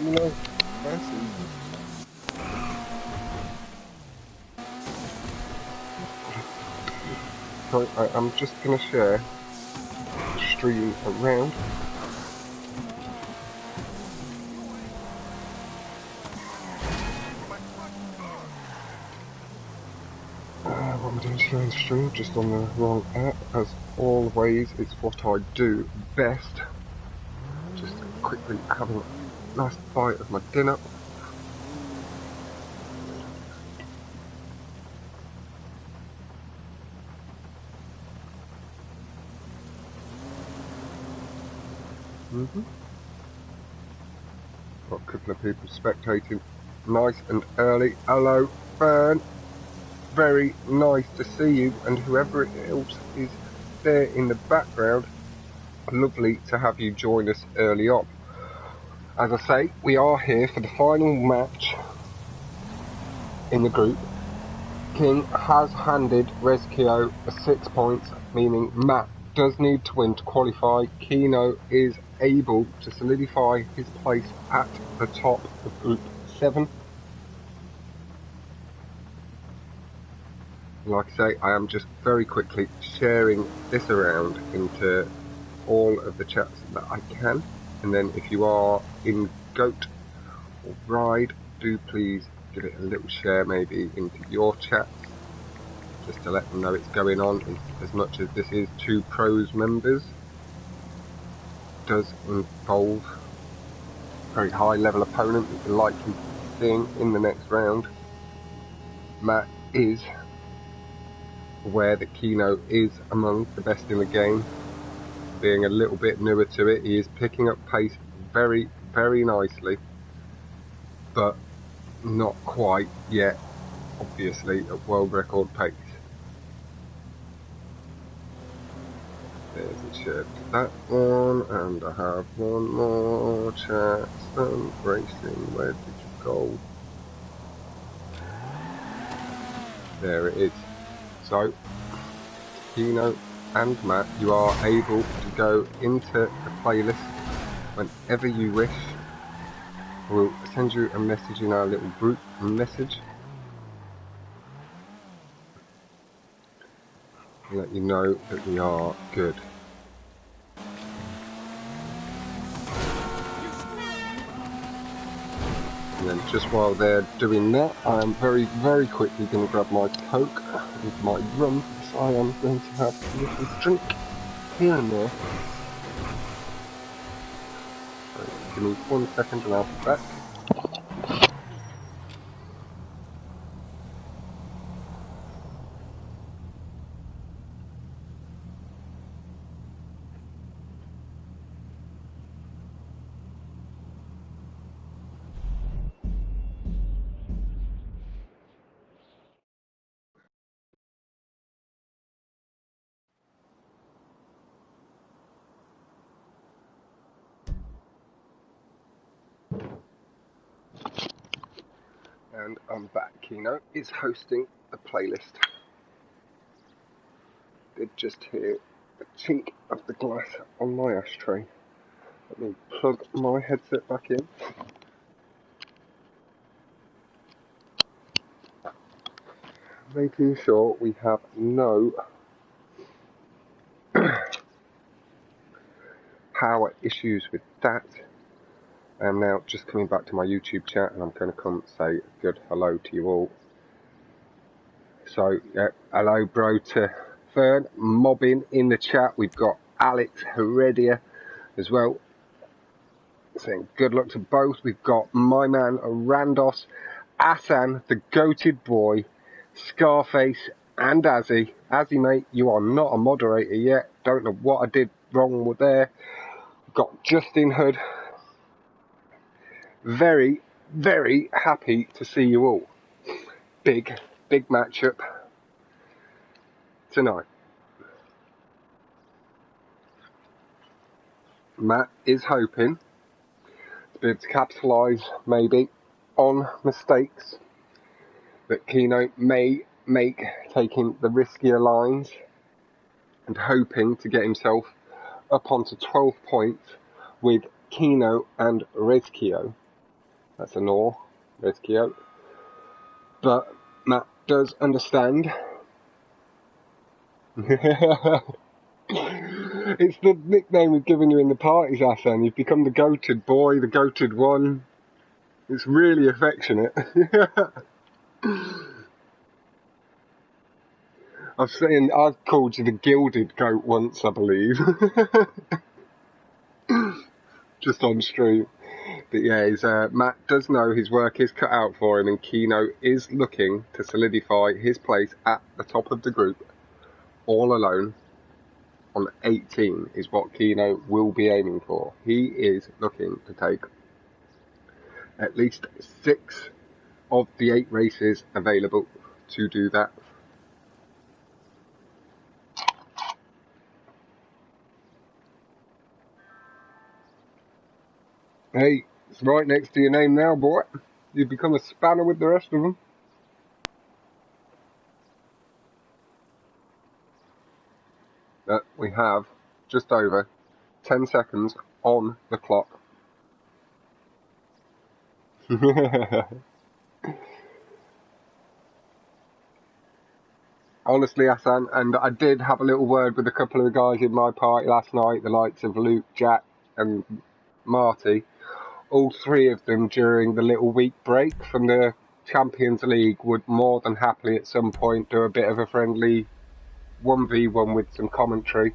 Kino versus so I'm just going to share the stream around. What I'm doing, sharing the stream just on the wrong app. As always, it's what I do best. Just quickly having a nice bite of my dinner. Got a couple of people spectating nice and early. Hello, Fern. Very nice to see you, and whoever else is there in the background, lovely to have you join us early on. As I say, we are here for the final match in the group. King has handed Rezkio 6 points, meaning Matt does need to win to qualify. Kino is able to solidify his place at the top of Group 7. Like I say, I am just very quickly sharing this around into all of the chats that I can. And then if you are in GOAT or Ride, do please give it a little share maybe into your chats, just to let them know it's going on. As much as this is 2 pros members, it does involve a very high level opponent that you're likely seeing in the next round. Matt is aware that Kino is among the best in the game. Being a little bit newer to it, he is picking up pace very, very nicely, but not quite yet, obviously, at world record pace. There's it shared to that one, and I have one more chat. Stunt Racing, where did you go? There it is. So, Kino and Matt, you are able to go into the playlist whenever you wish. We'll send you a message in our little group message. And let you know that we are good. And then just while they're doing that, I am very, very quickly going to grab my Coke and my rum, so I am going to have a little drink here and there. So give me 1 second and I'll be back. And I'm back. Kino is hosting the playlist. Did just hear the chink of the glass on my ashtray. Let me plug my headset back in. Making sure we have no power issues with that. I am now just coming back to my YouTube chat, and I'm going to come say a good hello to you all. So, yeah, hello bro to Fern, mobbing in the chat. We've got Alex Heredia as well, saying good luck to both. We've got my man Randos, Asan, the goated boy, Scarface, and Azzy. Azzy, mate, you are not a moderator yet. Don't know what I did wrong with there. We've got Justin Hood. Very, very happy to see you all. Big matchup tonight. Matt is hoping to be able to capitalise maybe on mistakes that Kino may make taking the riskier lines, and hoping to get himself up onto 12 points with Kino and Rezkio. That's a no. There's Kyo. But Matt does understand. It's the nickname we've given you in the parties, Hassan. You've become the goated boy, the goated one. It's really affectionate. I've called you the gilded goat once, I believe. Just on stream. But yeah, Matt does know his work is cut out for him, and Kino is looking to solidify his place at the top of the group, all alone. On 18 is what Kino will be aiming for. He is looking to take at least 6 of the 8 races available to do that. Hey, it's right next to your name now, boy. You've become a spanner with the rest of them. But we have just over 10 seconds on the clock. Honestly, Hassan, and I did have a little word with a couple of the guys in my party last night, the likes of Luke, Jack and Marty. All 3 of them during the little week break from the Champions League would more than happily at some point do a bit of a friendly 1v1 with some commentary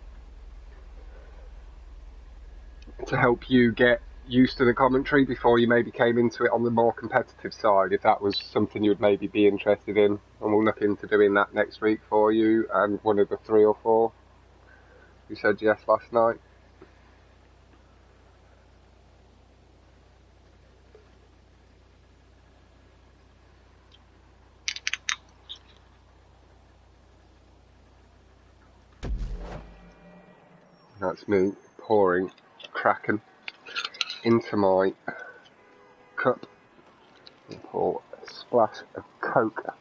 to help you get used to the commentary before you maybe came into it on the more competitive side, if that was something you would maybe be interested in. And we'll look into doing that next week for you and one of the 3 or 4 who said yes last night. That's me pouring Kraken into my cup and pour a splash of Coke.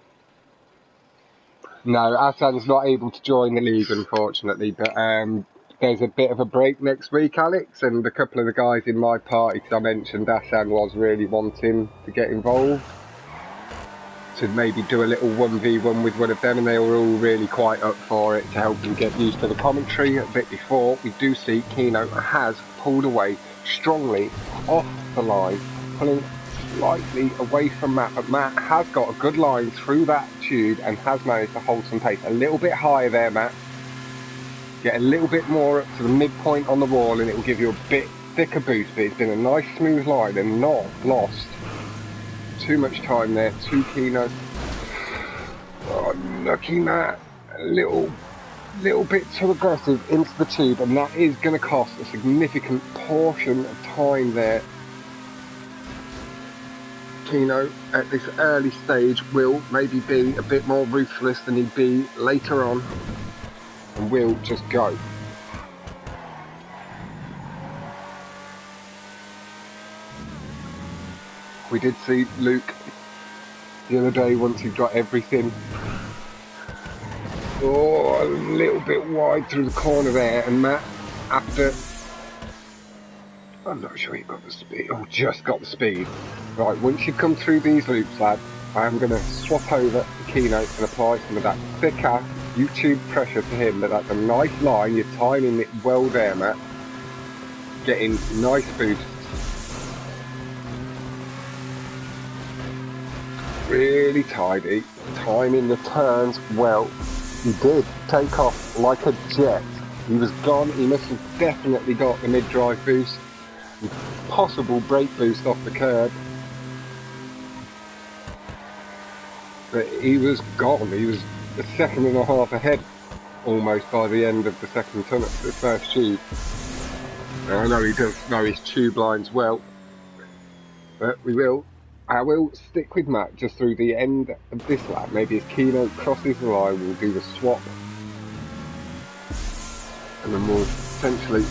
No, Hassan's not able to join the league, unfortunately, but there's a bit of a break next week, Alex, and a couple of the guys in my party, because I mentioned Hassan was really wanting to get involved, to maybe do a little 1v1 with one of them, and they were all really quite up for it to help them get used to the commentary a bit before. We do see Kino has pulled away strongly off the line, pulling slightly away from Matt, but Matt has got a good line through that tube and has managed to hold some pace. A little bit higher there, Matt. Get a little bit more up to the midpoint on the wall and it will give you a bit thicker boost, but it's been a nice smooth line and not lost too much time there. Too Kino. Oh, lucky Matt. A little bit too aggressive into the tube, and that is going to cost a significant portion of time there. Kino at this early stage will maybe be a bit more ruthless than he'd be later on, and will just go. We did see Luke the other day once he got everything. Oh, a little bit wide through the corner there, and Matt, after, I'm not sure he got the speed. Oh, just got the speed. Right, once you come through these loops, lad, I am going to swap over to Kino and apply some of that thicker YouTube pressure to him. But that's a nice line. You're timing it well there, Matt. Getting nice boosts. Really tidy. Timing the turns well. He did take off like a jet. He was gone. He must have definitely got the mid-drive boost. Possible brake boost off the curb. But he was gone. He was a second and a half ahead almost by the end of the second tunnel, the first tube. Now, I know he does know his tube lines well, but I will stick with Matt just through the end of this lap. Maybe as Kino crosses the line, we'll do the swap, and then we'll essentially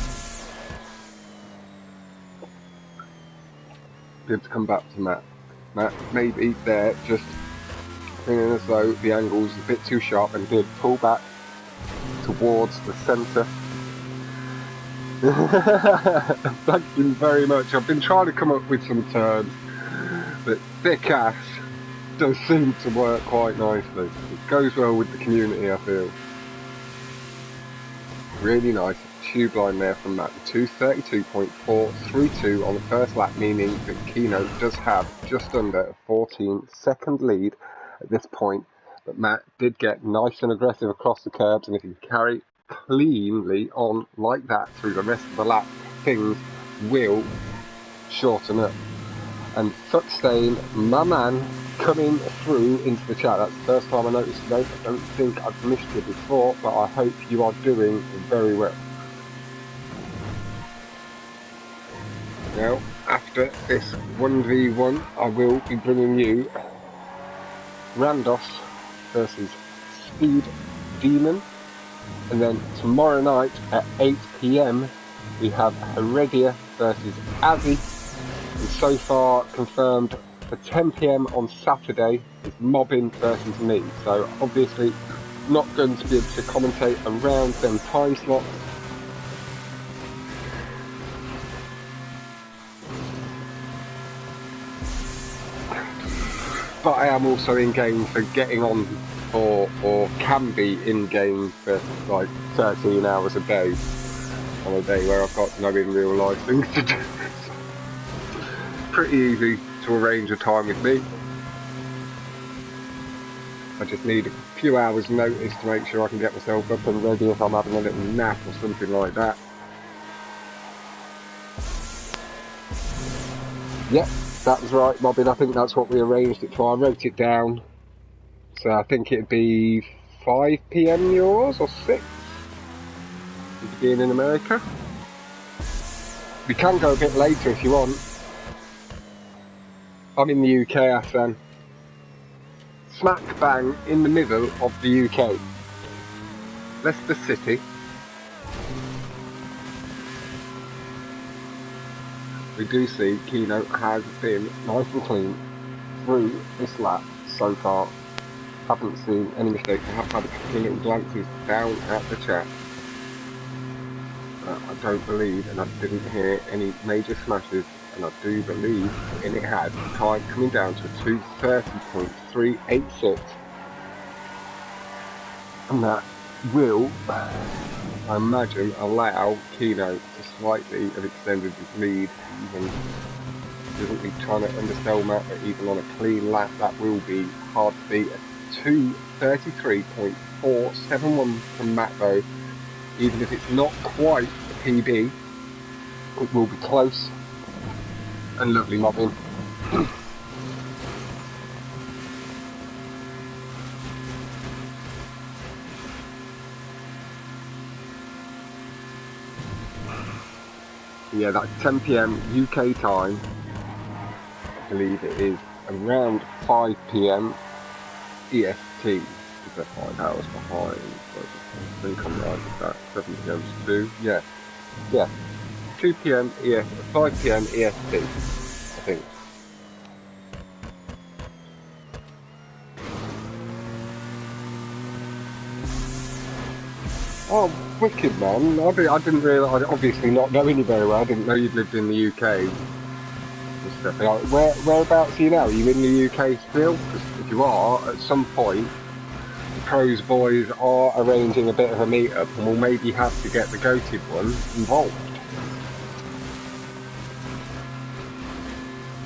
be able to come back to Matt. Matt maybe there just feeling as though the angle's a bit too sharp and did pull back towards the centre. Thank you very much. I've been trying to come up with some terms. but thick ass does seem to work quite nicely. It goes well with the community, I feel. Really nice tube line there from Matt. 2:32.432 on the first lap, meaning that Kino does have just under a 14-second lead at this point. But Matt did get nice and aggressive across the curbs, and if you carry cleanly on like that through the rest of the lap, things will shorten up. And Sutstain, my man, coming through into the chat. That's the first time I noticed today. I don't think I've missed you before, but I hope you are doing very well. Now, after this 1v1, I will be bringing you Randos versus Speed Demon. And then tomorrow night at 8 PM, we have Heredia versus Azzy. And so far confirmed for 10 PM on Saturday is Mobbin versus me. So obviously not going to be able to commentate around them time slots. But I am also in game for getting on or can be in game for like 13 hours a day on a day where I've got no in real life things to do. Pretty easy to arrange a time with me. I just need a few hours notice to make sure I can get myself up and ready if I'm having a little nap or something like that. Yep, that was right, Mobbin. I think that's what we arranged it for. I wrote it down. So I think it'd be 5 PM yours or 6? Being in America. We can go a bit later if you want. I'm in the UK, Hassan. Smack bang in the middle of the UK. Leicester City. We do see Kino has been nice and clean through this lap so far. Haven't seen any mistakes. I have had a couple of little glances down at the chat. I don't believe, and I didn't hear any major smashes, and I do believe, and it had time coming down to a 2:30.386, and that will, I imagine, allow Kino to slightly have extended his lead. Even doesn't be trying to undersell Matt, but even on a clean lap, that will be hard to beat. 2:33.471 from Matt though. Even if it's not quite a PB, it will be close. And lovely Mobbin. Yeah, that's 10 PM UK time. I believe it is around 5 PM EST. They're 5 hours behind. So I think I'm right with that. 7 PM to 2. Yeah. 2 PM EST, 5 PM EST, I think. Oh, wicked, man. I didn't realise, obviously not knowing you very well, I didn't know you'd lived in the UK. Whereabouts are you now? Are you in the UK still? Because if you are, at some point, the Pros boys are arranging a bit of a meet-up, and we'll maybe have to get the Gtav one involved.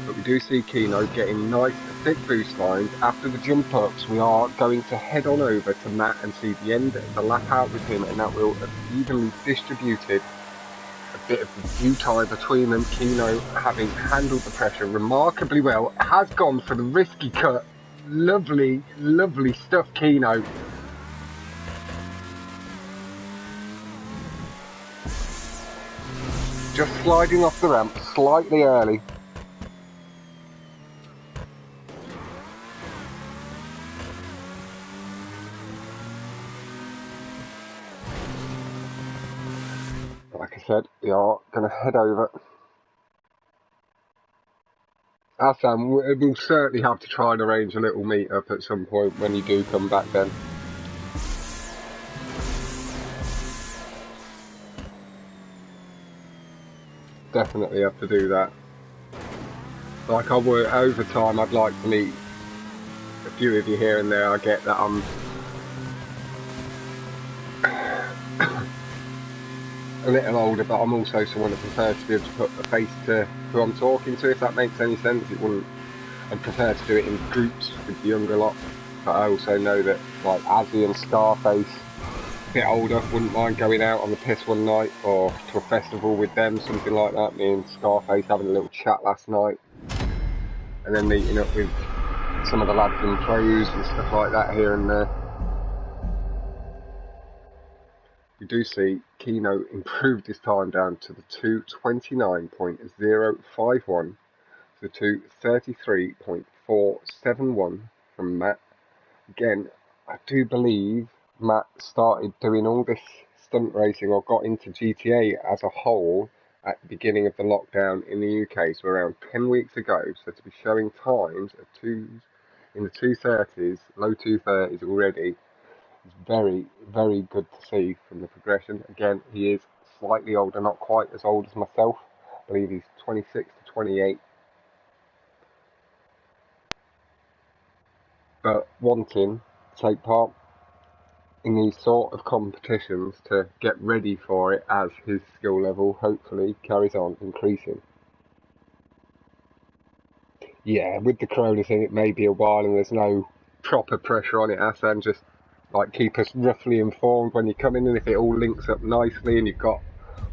But we do see Kino getting nice thick boost lines. After the jump ups, we are going to head on over to Matt and see the end of the lap out with him, and that will have evenly distributed a bit of the due time between them. Kino, having handled the pressure remarkably well, has gone for the risky cut. Lovely, lovely stuff, Kino. Just sliding off the ramp slightly early. Like I said, we are going to head over. Hassan, we'll certainly have to try and arrange a little meet-up at some point when you do come back then. Definitely have to do that. Like I work overtime, I'd like to meet a few of you here and there. I get that I'm a little older, but I'm also someone that prefers to be able to put a face to who I'm talking to, if that makes any sense. I'd prefer to do it in groups with the younger lot, but I also know that like Azzy and Scarface, a bit older, wouldn't mind going out on the piss one night or to a festival with them, something like that. Me and Scarface having a little chat last night, and then meeting up with some of the lads in pros and stuff like that here and there. We do see Kino improved his time down to the 2:29.051 to 2:33.471 from Matt. Again, I do believe Matt started doing all this stunt racing or got into GTA as a whole at the beginning of the lockdown in the UK, so around 10 weeks ago. So to be showing times of twos in the 2:30s, low 2:30s already, is very, very good to see from the progression. Again, he is slightly older, not quite as old as myself. I believe he's 26 to 28. But wanting to take part in these sort of competitions to get ready for it as his skill level hopefully carries on increasing. Yeah, with the corona thing, it may be a while and there's no proper pressure on it, Hassan. Just like keep us roughly informed when you come in, and if it all links up nicely and you've got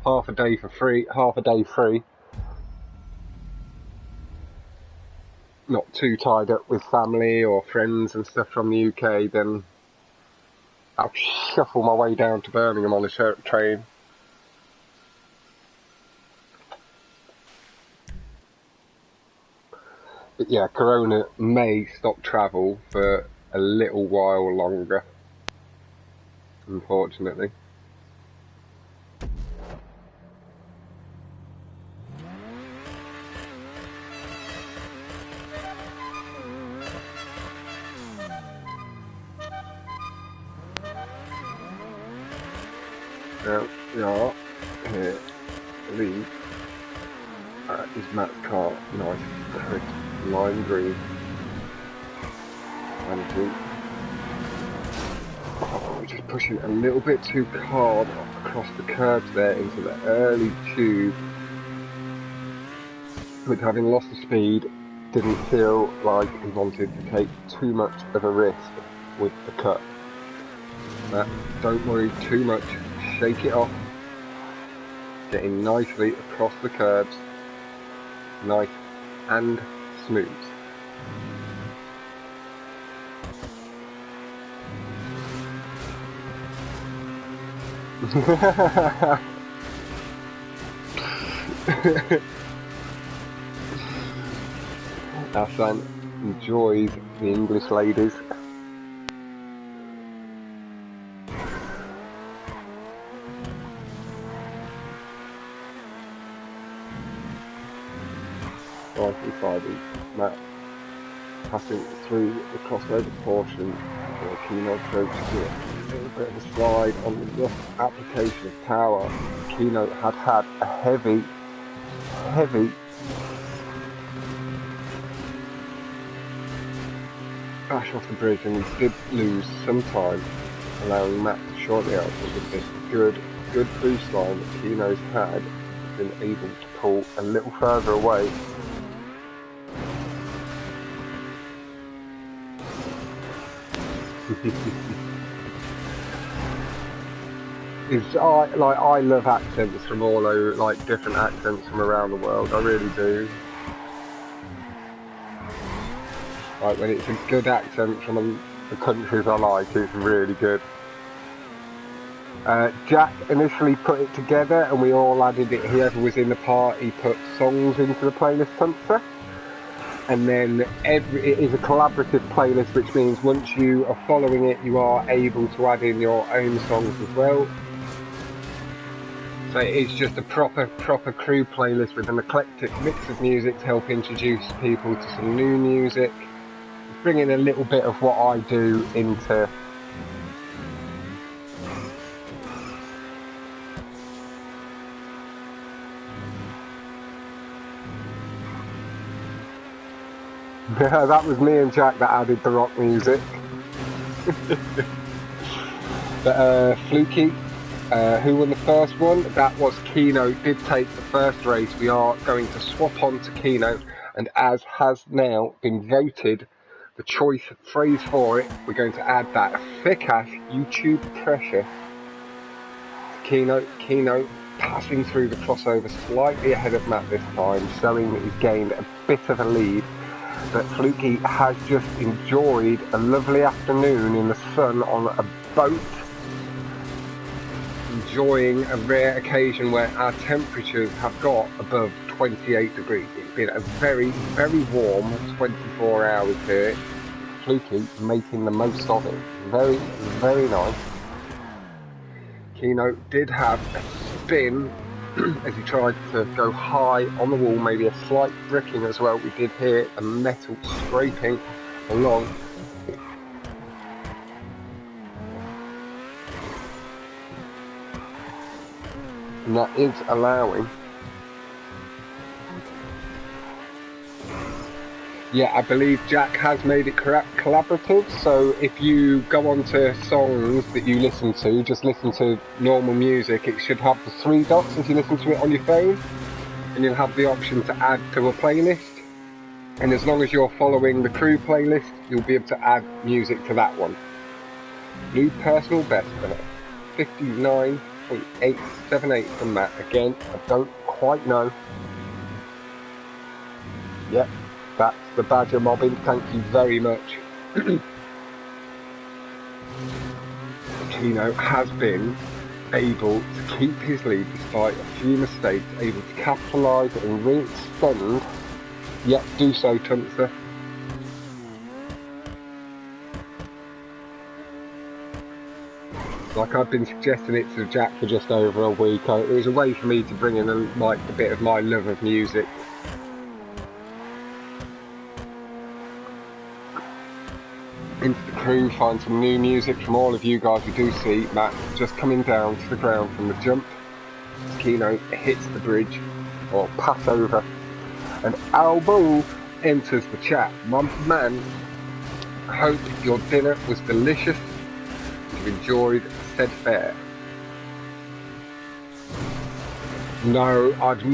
half a day free, not too tied up with family or friends and stuff from the UK, then I'll shuffle my way down to Birmingham on a train. But yeah, corona may stop travel for a little while longer, unfortunately. Now we are here, I believe, is Matt's car, nice, crisp, lime green, and we're just pushing a little bit too hard across the curbs there into the early tube. With having lost the speed, didn't feel like we wanted to take too much of a risk with the cut. Matt, don't worry too much, shake it off, getting nicely across the curbs, nice and smooth. Hassan enjoys the English ladies. Matt passing through the crossover portion where Kino approached to it. A little bit of a slide on the rough application of power. Kino had a heavy bash off the bridge, and he did lose some time, allowing Matt to shortly out with this good boost line that Kino's had been able to pull a little further away. I love accents from all over, like different accents from around the world. I really do. Like when it's a good accent from the countries I like, it's really good. Jack initially put it together, and we all added it. Whoever was in the party put songs into the playlist hunter. And then it is a collaborative playlist, which means once you are following it, you are able to add in your own songs as well. So it's just a proper crew playlist with an eclectic mix of music to help introduce people to some new music, bringing a little bit of what I do into That was me and Jack that added the rock music. But Fluky, who won the first one? That was Kino. Did take the first race. We are going to swap on to Kino, and as has now been voted the choice phrase for it, we're going to add that thick-ass YouTube pressure to Kino. Kino passing through the crossover slightly ahead of Matt this time, showing that he's gained a bit of a lead. But Fluky has just enjoyed a lovely afternoon in the sun on a boat, enjoying a rare occasion where our temperatures have got above 28 degrees. It's been a very, very warm 24 hours here. Fluky making the most of it. Very, very nice. Kino did have a spin as he tried to go high on the wall, maybe a slight bricking as well. We did hear a metal scraping along. And that is allowing. Yeah, I believe Jack has made it collaborative, so if you go on to songs that you listen to, just listen to normal music, it should have the 3 dots if you listen to it on your phone, and you'll have the option to add to a playlist, and as long as you're following the crew playlist, you'll be able to add music to that one. New personal best at 59.878 from Matt. Again, I don't quite know. Yep. That's the Badger mobbing, thank you very much. Kino has been able to keep his lead despite a few mistakes, able to capitalise and ring extend, yet do so, Tunster. Like I've been suggesting it to Jack for just over a week, it was a way for me to bring in a bit of my love of music. Into the crew, find some new music from all of you guys. We do see Matt just coming down to the ground from the jump. Kino hits the bridge, or pass over, and Albo enters the chat. My man, I hope your dinner was delicious. You've enjoyed said fare. No, I'd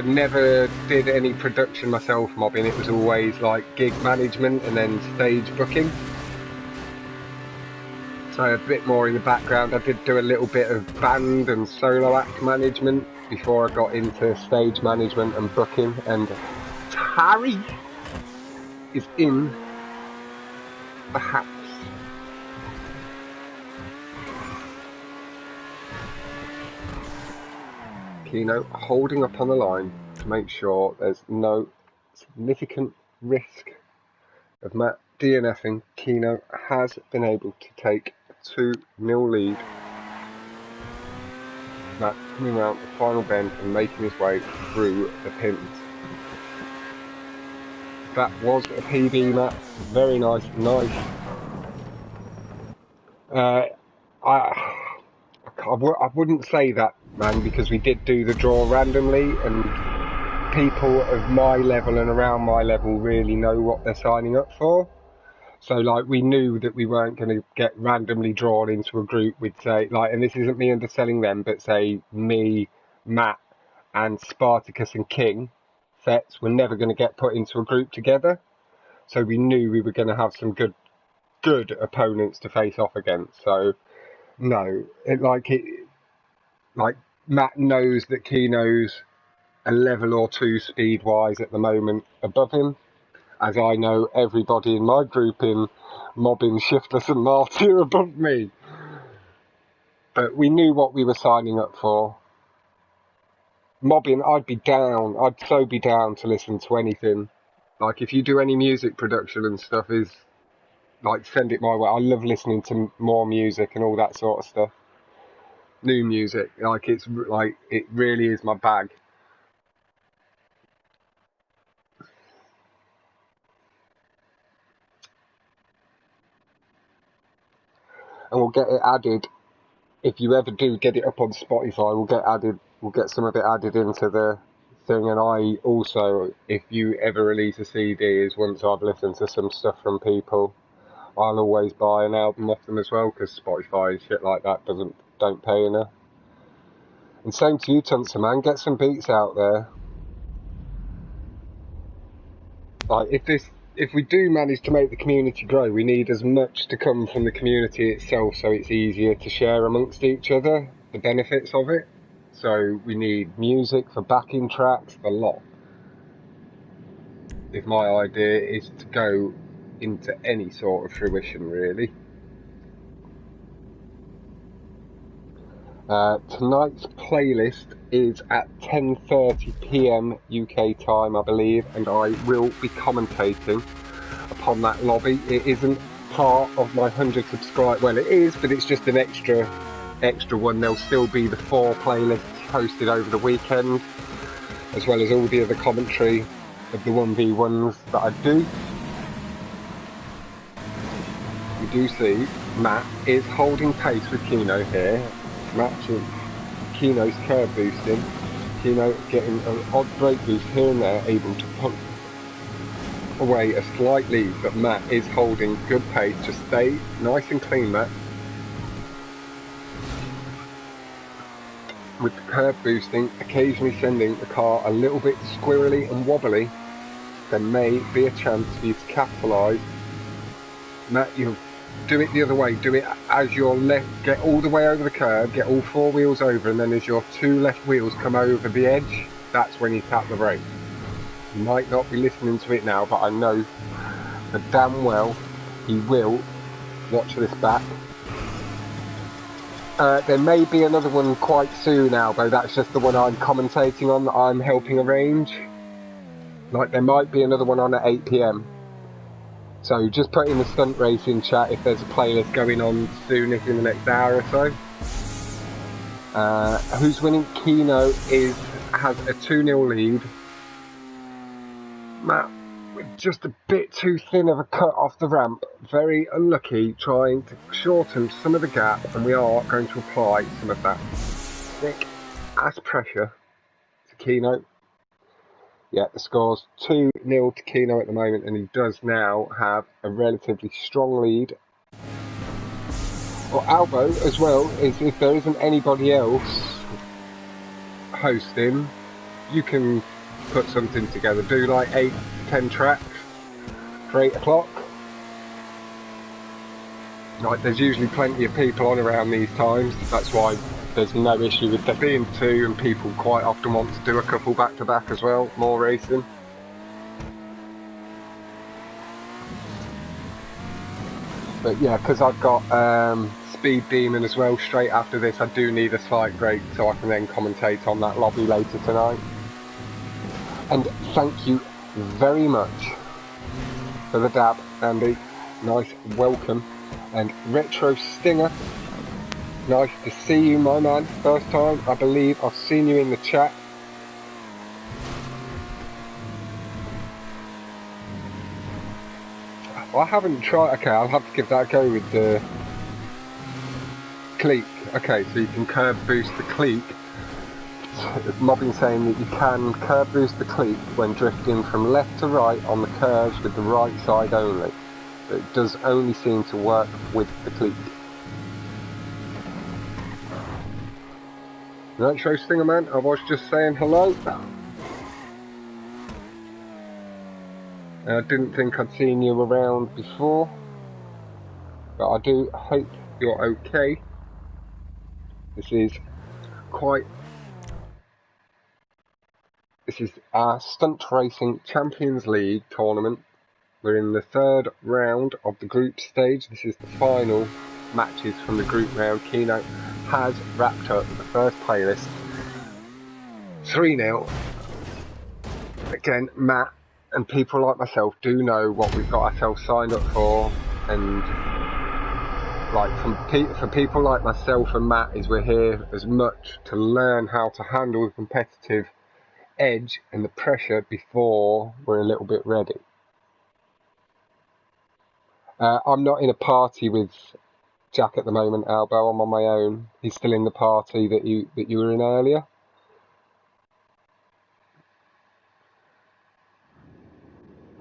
never did any production myself mobbing. It was always like gig management and then stage booking. So a bit more in the background. I did do a little bit of band and solo act management before I got into stage management and booking. And Harry is in the house. Kino holding up on the line to make sure there's no significant risk of Matt DNFing. Kino has been able to take a 2-0 lead. Matt coming around the final bend and making his way through the pins. That was a PB, Matt. Very nice. I wouldn't say that, man, because we did do the draw randomly, and people of my level and around my level really know what they're signing up for. So, like, we knew that we weren't going to get randomly drawn into a group with, say, like, and this isn't me underselling them, but say me, Matt, and Spartacus and King, Fets, were never going to get put into a group together. So we knew we were going to have some good opponents to face off against. So, no, like Matt knows that Kino's a level or 2 speed-wise at the moment above him, as I know everybody in my group in mobbing, Shiftless and Marty are above me. But we knew what we were signing up for. Mobbing, I'd so be down to listen to anything. Like, if you do any music production and stuff, like, send it my way. I love listening to more music and all that sort of stuff. New music, like, it really is my bag. And we'll get it added. If you ever do get it up on Spotify, we'll get some of it added into the thing, and I also, if you ever release a CD, is once I've listened to some stuff from people, I'll always buy an album off them as well, because Spotify and shit like that don't pay enough. And same to you, Tunster man, get some beats out there. Like, if we do manage to make the community grow, we need as much to come from the community itself, so it's easier to share amongst each other the benefits of it. So we need music for backing tracks, the lot. If my idea is to go into any sort of fruition, really. Tonight's playlist is at 10:30 PM UK time, I believe, and I will be commentating upon that lobby. It isn't part of my 100 subscribe. Well, it is, but it's just an extra one. There'll still be the 4 playlists posted over the weekend, as well as all the other commentary of the 1v1s that I do. We do see Matt is holding pace with Kino here. Matching Kino's curve boosting. Kino getting an odd brake boost here and there, able to put away a slight lead, but Matt is holding good pace. Just stay nice and clean, Matt. With the curve boosting, occasionally sending the car a little bit squirrely and wobbly, there may be a chance for you to capitalise. Matt, you do it the other way. Do it as your left, get all the way over the curb, get all 4 wheels over, and then as your 2 left wheels come over the edge, that's when you tap the brake. You might not be listening to it now, but I know that damn well he will. Watch this back. There may be another one quite soon, Albo. That's just the one I'm commentating on, that I'm helping arrange. Like, there might be another one on at 8 PM. So just put in the Stunt Racing chat if there's a playlist going on soon, if in the next hour or so. Who's winning? Kino has a 2-0 lead. Matt, with just a bit too thin of a cut off the ramp. Very unlucky, trying to shorten some of the gap, and we are going to apply some of that thick ass pressure to Kino. Yeah, the score's 2-0 to Kino at the moment, and he does now have a relatively strong lead. Well, Albo, as well, is if there isn't anybody else hosting, you can put something together. Do like 8-10 tracks for 8 o'clock. Like, there's usually plenty of people on around these times. That's why there's no issue with there being 2, and people quite often want to do a couple back to back as well, more racing. But yeah, because I've got Speed Demon as well straight after this, I do need a slight break so I can then commentate on that lobby later tonight. And thank you very much for the dab, Andy. Nice welcome. And Retro Stinger, nice to see you, my man. First time, I believe I've seen you in the chat. I haven't tried. Okay, I'll have to give that a go with the cleek. Okay, so you can curb boost the cleek. Mobbing saying that you can curb boost the cleek when drifting from left to right on the curves with the right side only. But it does only seem to work with the cleek. Nitro Stinger man, I was just saying hello. I didn't think I'd seen you around before, but I do hope you're okay. This is our Stunt Racing Champions League tournament. We're in the 3rd round of the group stage. This is the final matches from the group round. Kino has wrapped up the first playlist 3-0. Again, Matt and people like myself do know what we've got ourselves signed up for, and like for people like myself and Matt, is we're here as much to learn how to handle the competitive edge and the pressure before we're a little bit ready. I'm not in a party with Jack at the moment, Albo. I'm on my own. He's still in the party that you were in earlier.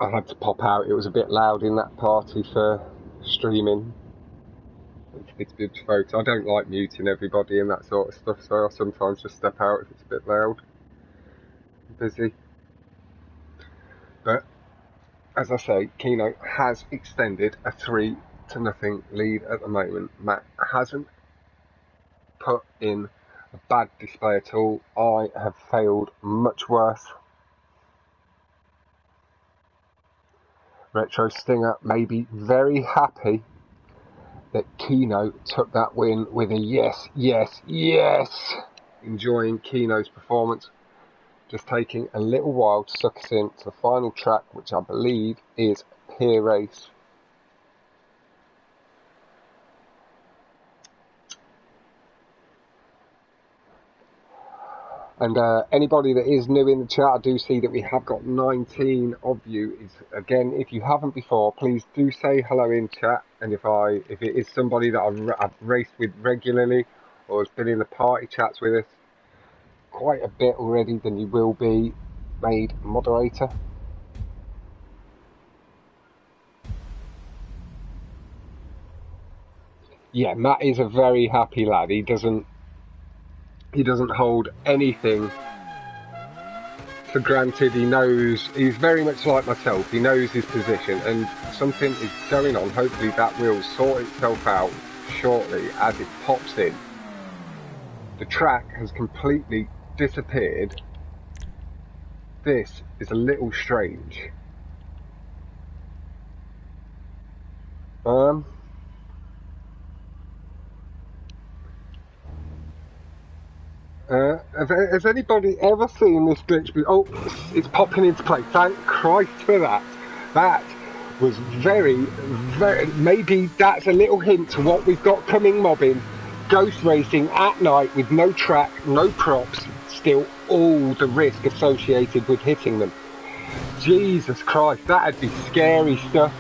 I had to pop out. It was a bit loud in that party for streaming. It's a bit folks. I don't like muting everybody and that sort of stuff, so I sometimes just step out if it's a bit loud, busy. But as I say, Kino has extended a 3-0 lead at the moment. Matt hasn't put in a bad display at all. I have failed much worse. Retro Stinger may be very happy that Kino took that win with a yes, yes, yes. Enjoying Kino's performance. Just taking a little while to suck us in to the final track, which I believe is Pier Race. And anybody that is new in the chat, I do see that we have got 19 of you. Again, if you haven't before, please do say hello in chat. And if it is somebody that I've raced with regularly or has been in the party chats with us quite a bit already, then you will be made moderator. Yeah, Matt is a very happy lad. He doesn't hold anything for granted. He knows, he's very much like myself, he knows his position, and something is going on. Hopefully that will sort itself out shortly as it pops in. The track has completely disappeared. This is a little strange. Has anybody ever seen this glitch? Oh, it's popping into play. Thank Christ for that. That was very, maybe that's a little hint to what we've got coming mobbing. Ghost racing at night with no track, no props, still all the risk associated with hitting them. Jesus Christ, that'd be scary stuff.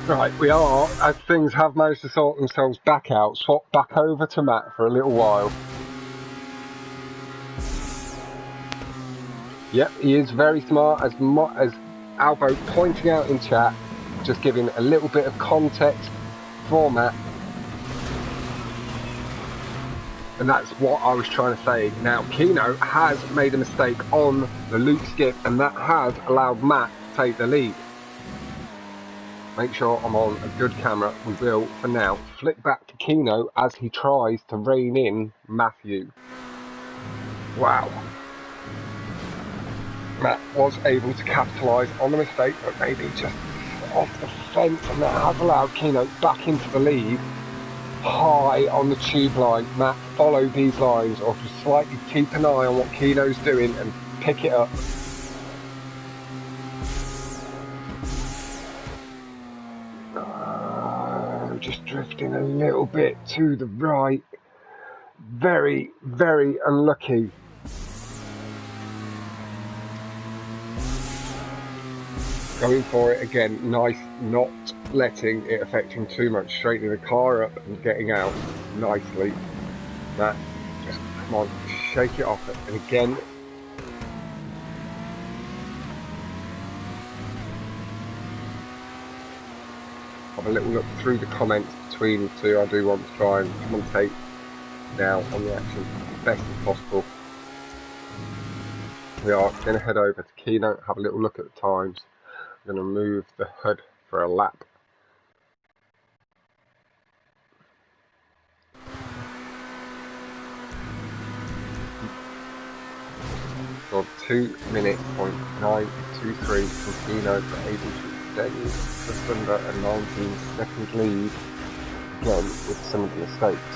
Right, we are, as things have managed to sort themselves back out, swap back over to Matt for a little while. Yep, he is very smart, as Albo pointing out in chat, just giving a little bit of context for Matt. And that's what I was trying to say. Now, Kino has made a mistake on the loop skip, and that has allowed Matt to take the lead. Make sure I'm on a good camera. We will, for now, flick back to Kino as he tries to rein in Matthew. Wow. Matt was able to capitalise on the mistake, but maybe just off the fence, and that has allowed Kino back into the lead. High on the tube line. Matt, follow these lines, or just slightly keep an eye on what Kino's doing and pick it up. Just drifting a little bit to the right. Very, very unlucky. Going for it again. Nice, not letting it affect him too much. Straightening the car up and getting out nicely. That, just come on, shake it off. And again, have a little look through the comments between the two. I do want to try and commentate now on the action as best as possible. We are going to head over to Kino, have a little look at the times. I'm going to move the hood for a lap. For 2:09.23 from Kino, but able to extend just under a 19-second lead again with some of the mistakes.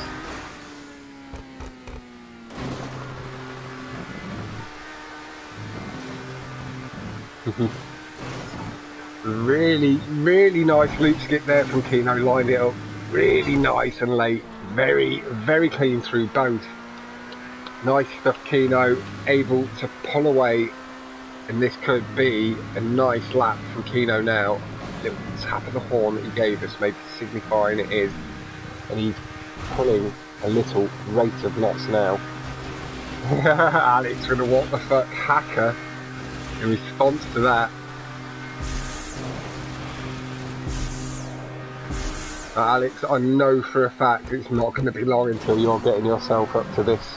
Really, really nice loop skip there from Kino, lined it up really nice and late, very, very clean through both. Nice stuff, Kino, able to pull away, and this could be a nice lap from Kino now. Little tap of the horn that he gave us, maybe signifying it is, and he's pulling a little rate of knots now. Alex with a what the fuck hacker in response to that. Alex, I know for a fact it's not going to be long until you're getting yourself up to this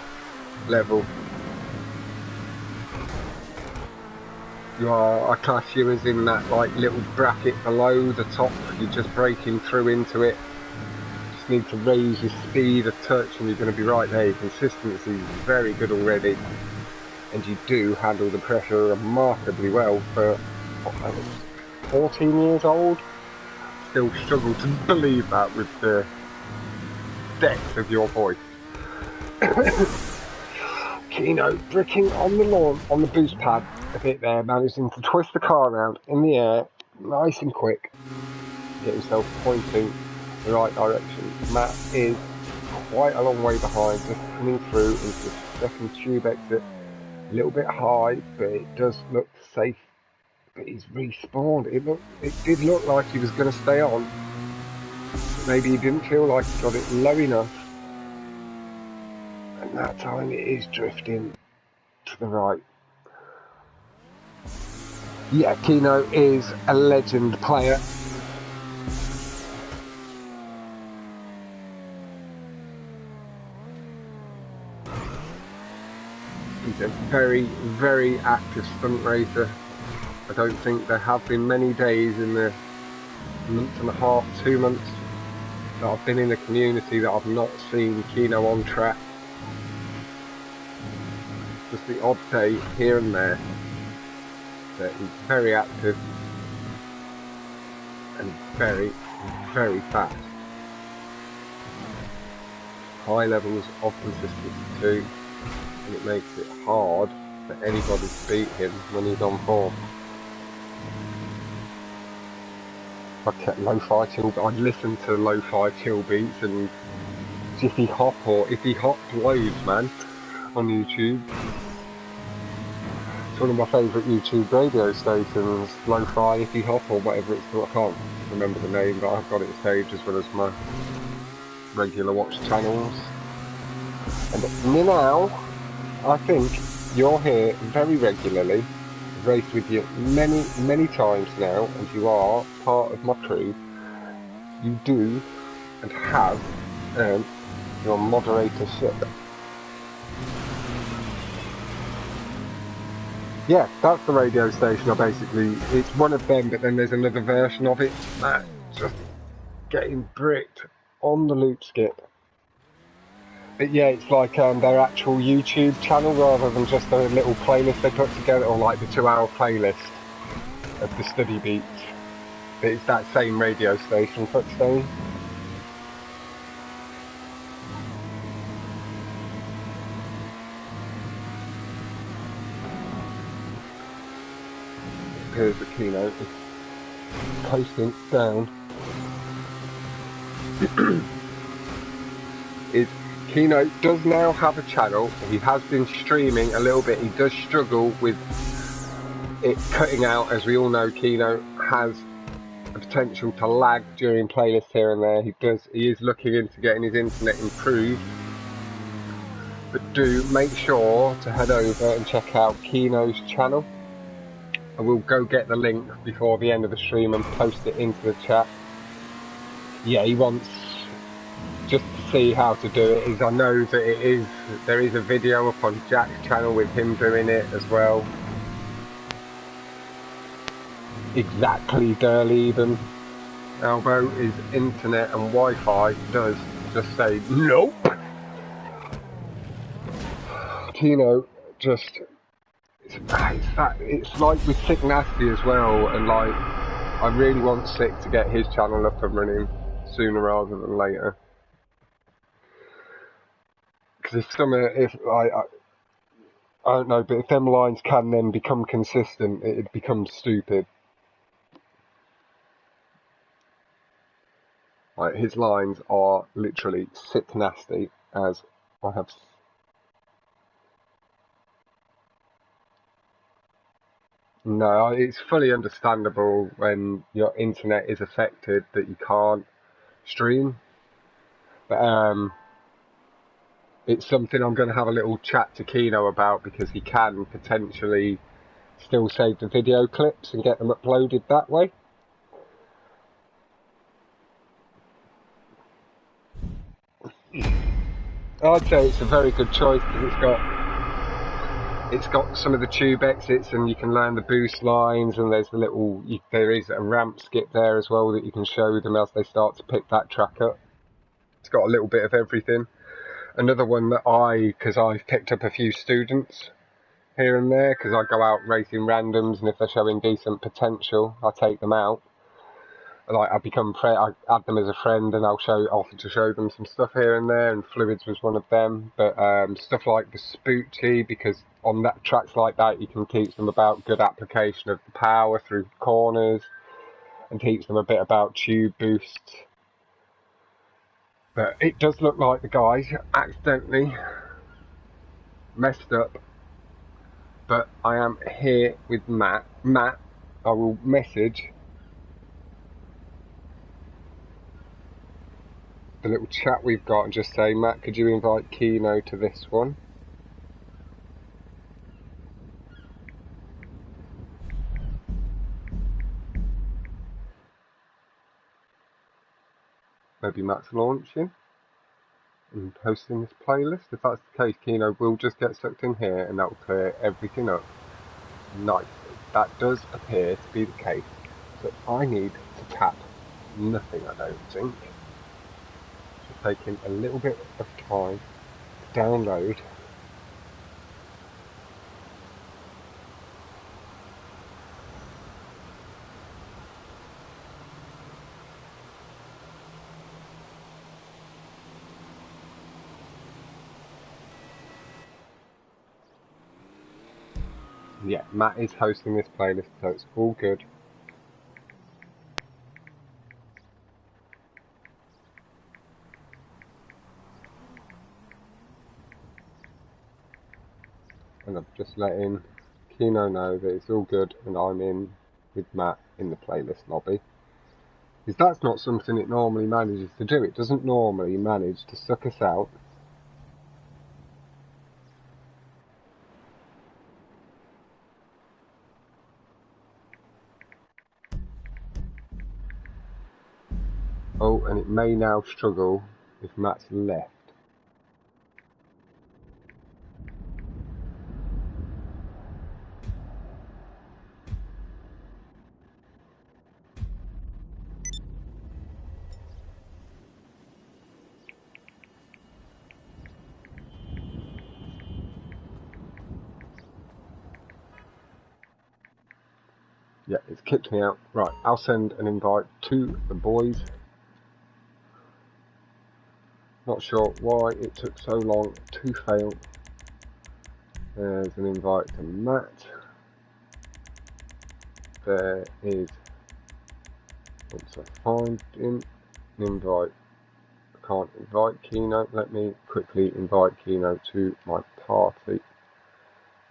level. I class you as in that like little bracket below the top. You're just breaking through into it. Just need to raise your speed a touch and you're going to be right there. Your consistency is very good already. And you do handle the pressure remarkably well for 14 years old. Still struggle to believe that with the depth of your voice. Kino bricking on the lawn, on the boost pad a bit there, managing to twist the car around in the air, nice and quick. Get himself pointing the right direction. Matt is quite a long way behind, just coming through into the second tube exit. A little bit high, but it does look safe. But he's respawned. It did look like he was going to stay on. Maybe he didn't feel like he got it low enough. And that time it is drifting to the right. Yeah, Kino is a legend player. He's a very, very active stunt racer. I don't think there have been many days in the month and a half, 2 months that I've been in the community that I've not seen Kino on track. Just the odd day here and there. But he's very active and very, very fast. High levels of consistency too, and it makes it hard for anybody to beat him when he's on form. I kept lo-fi chill, I'd listen to lo-fi chill beats and Jiffy Hop or Iffy Hop loads, man, on YouTube. It's one of my favourite YouTube radio stations, lo-fi, Iffy Hop or whatever it's called. I can't remember the name, but I've got it saved as well as my regular watch channels. And now, I think you're here very regularly. Raced with you many times now, and you are part of my crew. You do and have earned your moderatorship. Yeah, that's the radio station. It's one of them, but then there's another version of it that's just getting bricked on the loop skip. But yeah, it's like their actual YouTube channel rather than just a little playlist they put together, or like the 2-hour playlist of the study beats. But it's that same radio station, Footstone. It appears that Kino is coasting down. Kino does now have a channel. He has been streaming a little bit. He does struggle with it cutting out. As we all know, Kino has the potential to lag during playlists here and there. He is looking into getting his internet improved. But do make sure to head over and check out Kino's channel. I will go get the link before the end of the stream and post it into the chat. Yeah, he wants just to see how to do it. I know that there is a video up on Jack's channel with him doing it as well. Exactly, Durleben. Albo, his internet and Wi-Fi does just say nope. Kino just it's like with Sick Nasty as well, and like I really want Sick to get his channel up and running sooner rather than later. Because I don't know, but if them lines can then become consistent, it becomes stupid. Like his lines are literally sick nasty, as I have. No, it's fully understandable when your internet is affected that you can't stream. But it's something I'm going to have a little chat to Kino about, because he can potentially still save the video clips and get them uploaded that way. I'd say it's a very good choice because it's got some of the tube exits, and you can learn the boost lines, and there's there is a ramp skip there as well that you can show them as they start to pick that track up. It's got a little bit of everything. Another one that because I've picked up a few students here and there, because I go out racing randoms, and if they're showing decent potential, I take them out. Like I add them as a friend, and I'll offer to show them some stuff here and there, and fluids was one of them. But stuff like the Spoochie, because on tracks like that you can teach them about good application of the power through corners, and teach them a bit about tube boosts. But it does look like the guys accidentally messed up. But I am here with Matt. Matt, I will message the little chat we've got and just say, Matt, could you invite Kino to this one? Maybe Matt's launching and posting this playlist. If that's the case, Kino will just get sucked in here and that will clear everything up nicely. That does appear to be the case. So I need to tap nothing, I don't think. Just taking a little bit of time to download. Yeah, Matt is hosting this playlist, so it's all good. And I'm just letting Kino know that it's all good and I'm in with Matt in the playlist lobby. Because that's not something it normally manages to do. It doesn't normally manage to suck us out. Oh, and it may now struggle if Matt's left. Yeah, it's kicked me out. Right, I'll send an invite to the boys. Not sure why it took so long to fail. There's an invite to Matt. There is, once I find him, an invite. I can't invite Kino. Let me quickly invite Kino to my party.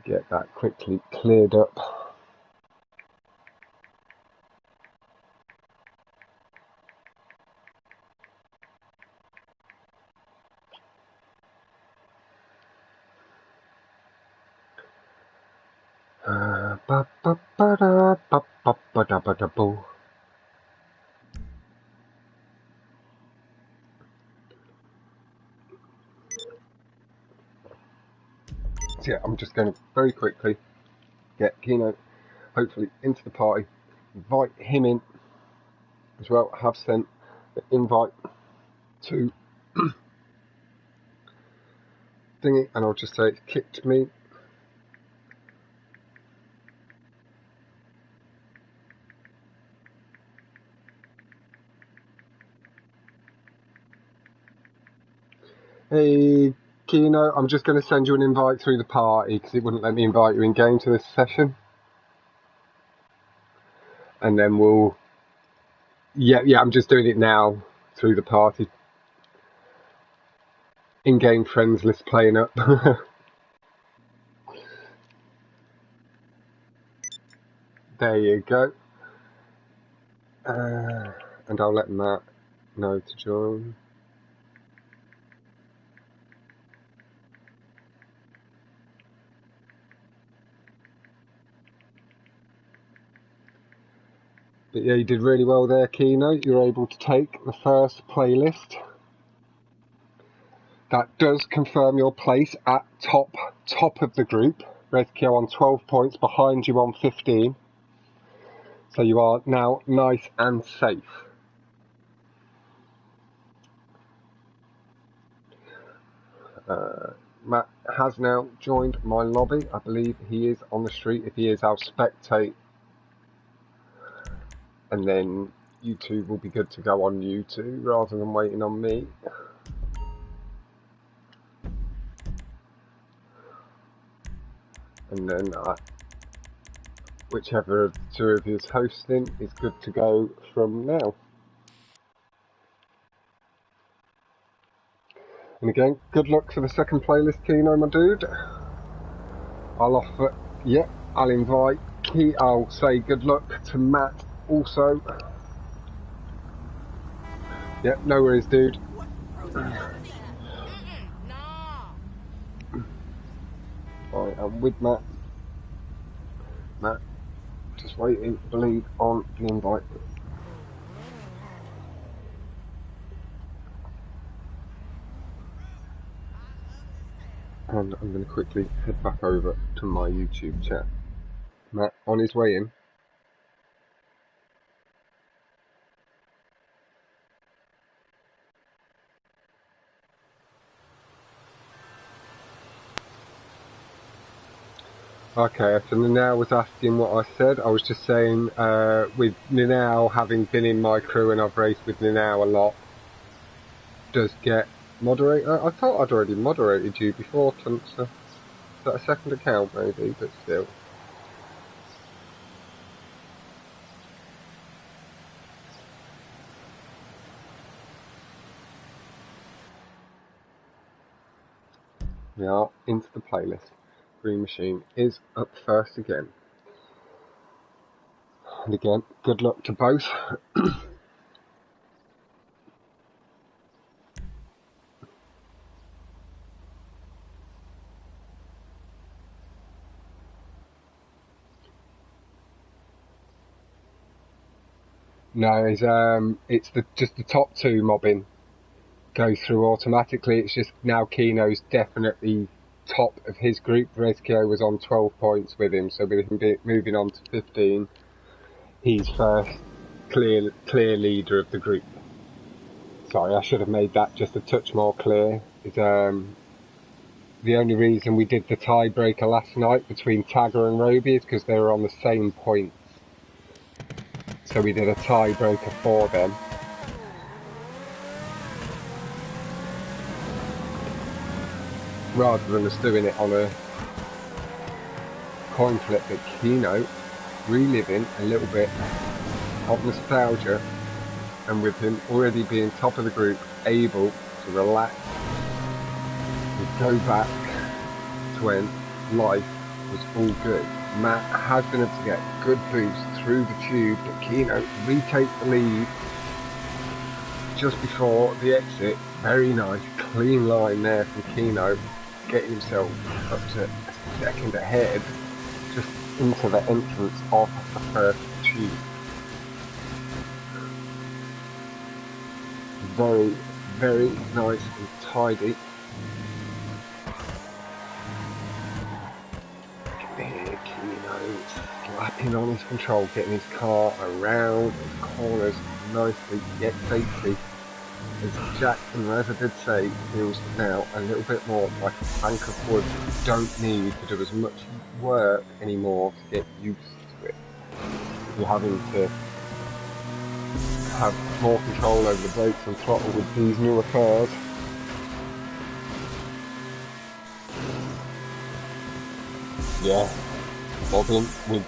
Get that quickly cleared up. So yeah, I'm just going to very quickly get Kino hopefully into the party, invite him in as well. Have sent the invite to thingy, and I'll just say it kicked me. Hey Kino, I'm just going to send you an invite through the party because it wouldn't let me invite you in game to this session. And then we'll, yeah, I'm just doing it now through the party. In-game friends list playing up. There you go. And I'll let Matt know to join. But yeah, you did really well there, Kino. You were able to take the first playlist. that does confirm your place at top of the group. Rezkio on 12 points, behind you on 15. So you are now nice and safe. Matt has now joined my lobby. I believe he is on the street. If he is, I'll spectate. And then you two will be good to go on you two rather than waiting on me. And then whichever of the two of you is hosting is good to go from now. And again, good luck for the second playlist, Kino, my dude. I'll offer, yeah, I'll invite I'll say good luck to Matt also. Yeah, no worries, dude. I am with Matt. Matt, just waiting, believe, on the invite. And I'm going to quickly head back over to my YouTube chat. Matt, on his way in. Okay, so Ninau was asking what I said. I was just saying, with Ninau having been in my crew and I've raced with Ninau a lot, does get moderator. I thought I'd already moderated you before, Tuncer. Is that a second account maybe, but still. We are into the playlist. Green Machine is up first again. And again, good luck to both. No, it's just the top two mobbing go through automatically. It's just now Kino's definitely top of his group. Rezkio was on 12 points with him, so with him moving on to 15, he's first clear leader of the group. Sorry, I should have made that just a touch more clear. It's, the only reason we did the tiebreaker last night between Tagger and Roby is because they were on the same points. So we did a tiebreaker for them. Rather than us doing it on a coin flip, at Kino, reliving a little bit of nostalgia, and with him already being top of the group, able to relax and go back to when life was all good. Matt has been able to get good boost through the tube, but Kino retakes the lead just before the exit. Very nice, clean line there from Kino, getting himself up to a second ahead, just into the entrance of the first tube. Very, very nice and tidy. Here, Kino slapping on his control, getting his car around the corners nicely, yet safely. As Jack and Reza did say, feels now a little bit more like a plank of wood. You don't need to do as much work anymore to get used to it. You're having to have more control over the brakes and throttle with these newer cars. Yeah, bobbing with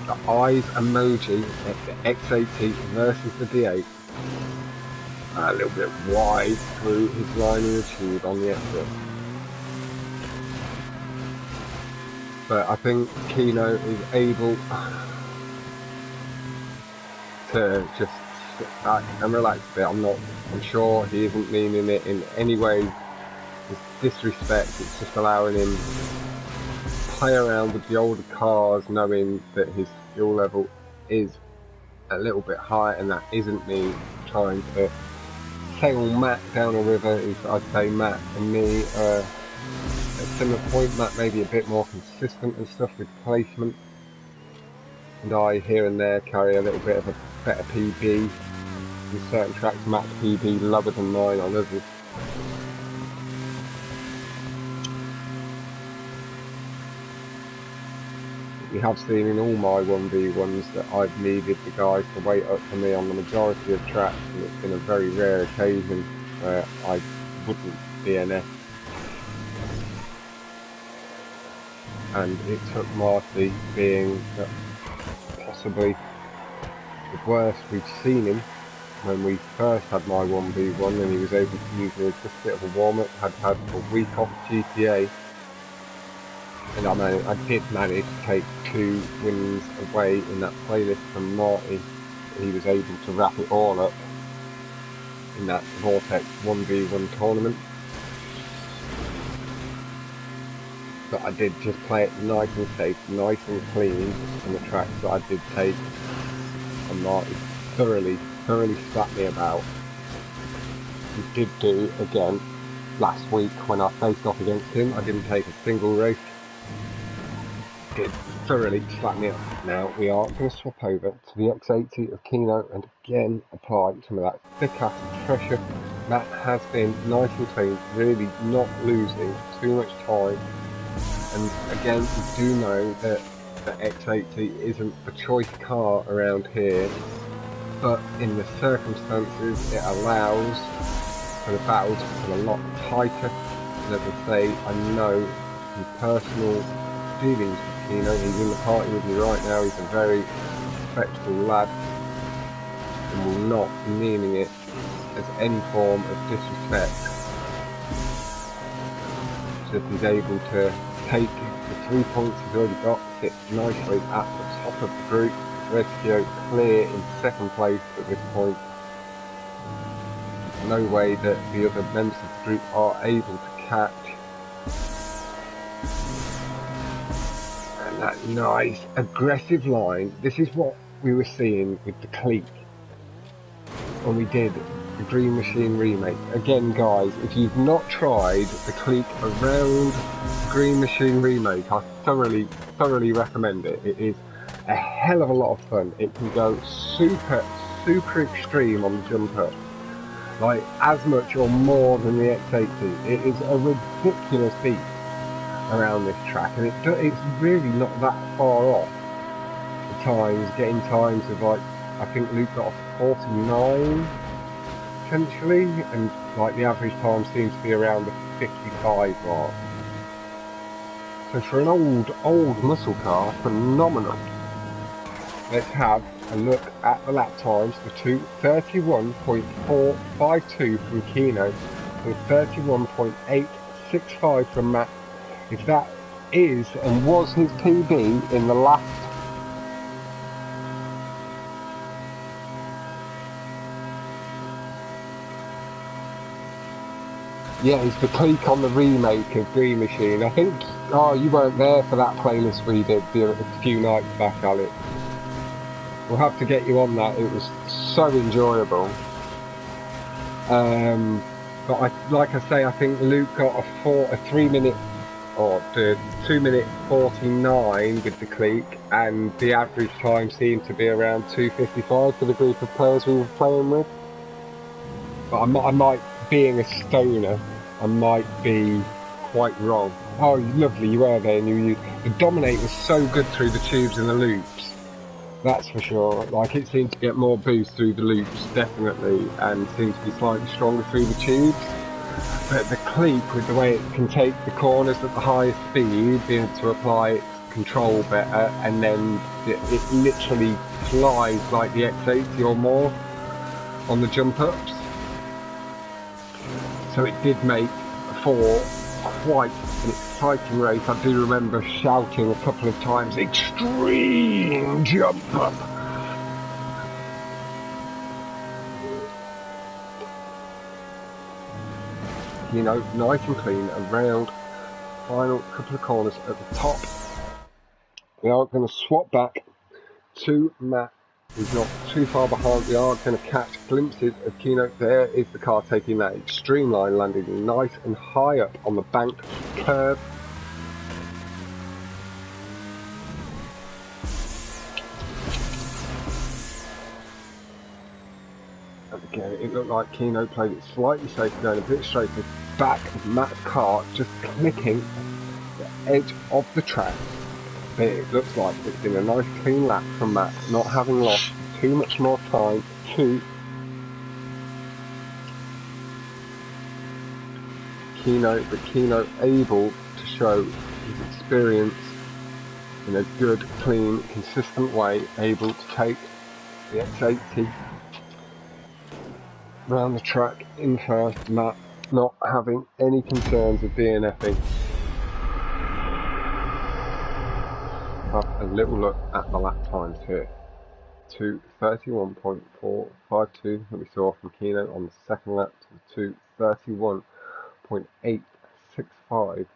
the eyes emoji at the X80 versus the D8. A little bit wide through his line in the tube on the exit. But I think Kino is able to just sit back and relax a bit. I'm sure he isn't meaning it in any way as disrespect. It's just allowing him to play around with the older cars, knowing that his fuel level is a little bit high, and that isn't me trying to say all Matt down a river is, I'd say Matt and me are at a similar point. Matt may be a bit more consistent and stuff with placement, and I here and there carry a little bit of a better PB. In certain tracks, Matt's PB lower than mine on others. You have seen in all my 1v1s that I've needed the guys to wait up for me on the majority of tracks, and it's been a very rare occasion where I wouldn't DNF. And it took Marty being possibly the worst we've seen him when we first had my 1v1, and he was able to use me as just a bit of a warm-up. Had a week off GTA, and I did manage to take 2 wins away in that playlist from Marty. He was able to wrap it all up in that Vortex 1v1 tournament. But I did just play it nice and safe, nice and clean on the tracks that I did take, and Marty thoroughly slapped me about. He did do again last week when I faced off against him. I didn't take a single race. Did thoroughly slap me up. Now we are going to swap over to the X80 of Kino and again apply some of that thick ass pressure. That has been nice and clean, really not losing too much time. And again, we do know that the X80 isn't the choice car around here, but in the circumstances it allows for the battle to become a lot tighter. And as I say, I know from personal dealings with Kino, he's in the party with me right now, he's a very respectful lad and will not be meaning it as any form of disrespect. So if he's able to take the 3 points he's already got, sit nicely at the top of the group, ready to go clear in second place at this point. There's no way that the other members of the group are able to catch. And that nice aggressive line, this is what we were seeing with the clique when we did the Green Machine remake. Again guys, if you've not tried the clique around Green Machine remake, I thoroughly recommend it. It is a hell of a lot of fun. It can go super extreme on the jump up, like as much or more than the X80. It is a ridiculous beat around this track, and it's really not that far off the times, getting times of like, I think Luke got a 49 potentially, and like the average time seems to be around the 55 mark. So for an old muscle car, phenomenal. Let's have a look at the lap times. The 31.452 from Kino and 31.865 from Matt. If that is and was his PB in the last it's the clique on the remake of Green Machine. I think, oh, you weren't there for that playlist we did a few nights back, Alex. We'll have to get you on that. It was so enjoyable. But like I say, I think Luke got a 3 minute or the 2 minute 49 with the clique, and the average time seemed to be around 2:55 for the group of players we were playing with. But I might, being a stoner, I might be quite wrong. Oh, lovely, you were there, and the Dominate was so good through the tubes and the loops. That's for sure. Like, it seemed to get more boost through the loops, definitely, and seemed to be slightly stronger through the tubes. But the clique, with the way it can take the corners at the highest speed, being able to apply its control better, and then it literally flies like the X80 or more on the jump ups. So it did make for quite an exciting race. I do remember shouting a couple of times, "Extreme jump up!" You know, nice and clean around final couple of corners at the top. We are going to swap back to Matt He's not too far behind. We are going to catch glimpses of Kino. There is the car taking that extreme line, landing nice and high up on the bank curve. And again, it looked like Kino played it slightly safer, going a bit straighter. Back of Matt's car, just clicking the edge of the track. But it looks like it's been a nice clean lap from Matt, not having lost too much more time to Kino, but Kino able to show his experience in a good, clean, consistent way, able to take the X80 round the track in first. Matt not having any concerns of DNFing. Have a little look at the lap times here. 2:31.452 that we saw from Kino on the second lap to 2:31.865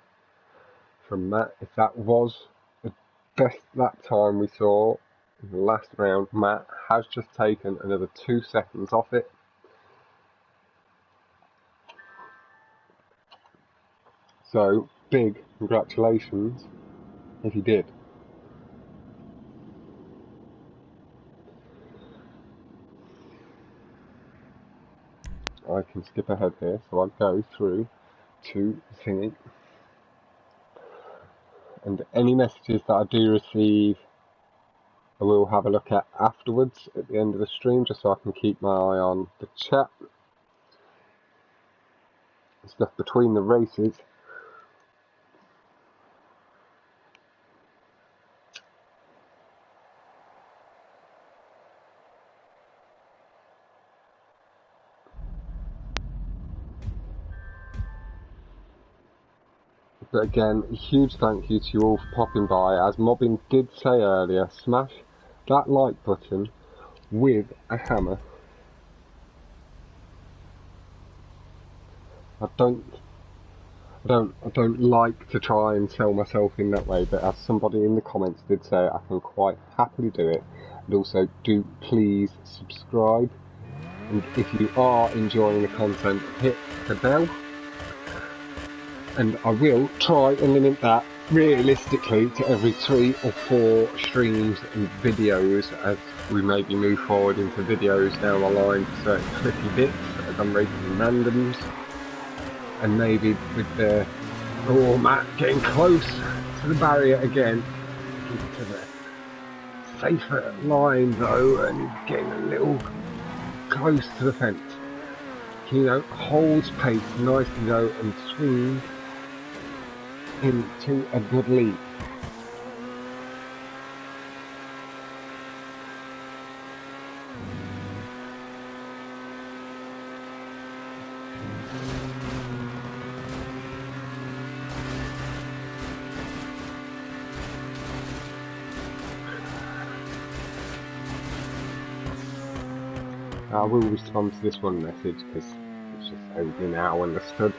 from Matt. If that was the best lap time we saw in the last round, Matt has just taken another 2 seconds off it. So big congratulations if he did. I can skip ahead here, so I'll go through to singing. And any messages that I do receive, I will have a look at afterwards at the end of the stream, just so I can keep my eye on the chat. Stuff between the races. But again, a huge thank you to you all for popping by. As Mobbin did say earlier, smash that like button with a hammer. I don't like to try and sell myself in that way, but as somebody in the comments did say, I can quite happily do it. And also, do please subscribe. And if you are enjoying the content, hit the bell. And I will try and limit that realistically to every 3 or 4 streams and videos as we maybe move forward into videos down the line for certain tricky bits as I'm racing randoms. And maybe with the Matt getting close to the barrier again, keep it to the safer line though, and he's getting a little close to the fence. Kino holds pace nicely though and swings into a good lead. I will respond to this one message because it's just over now understood.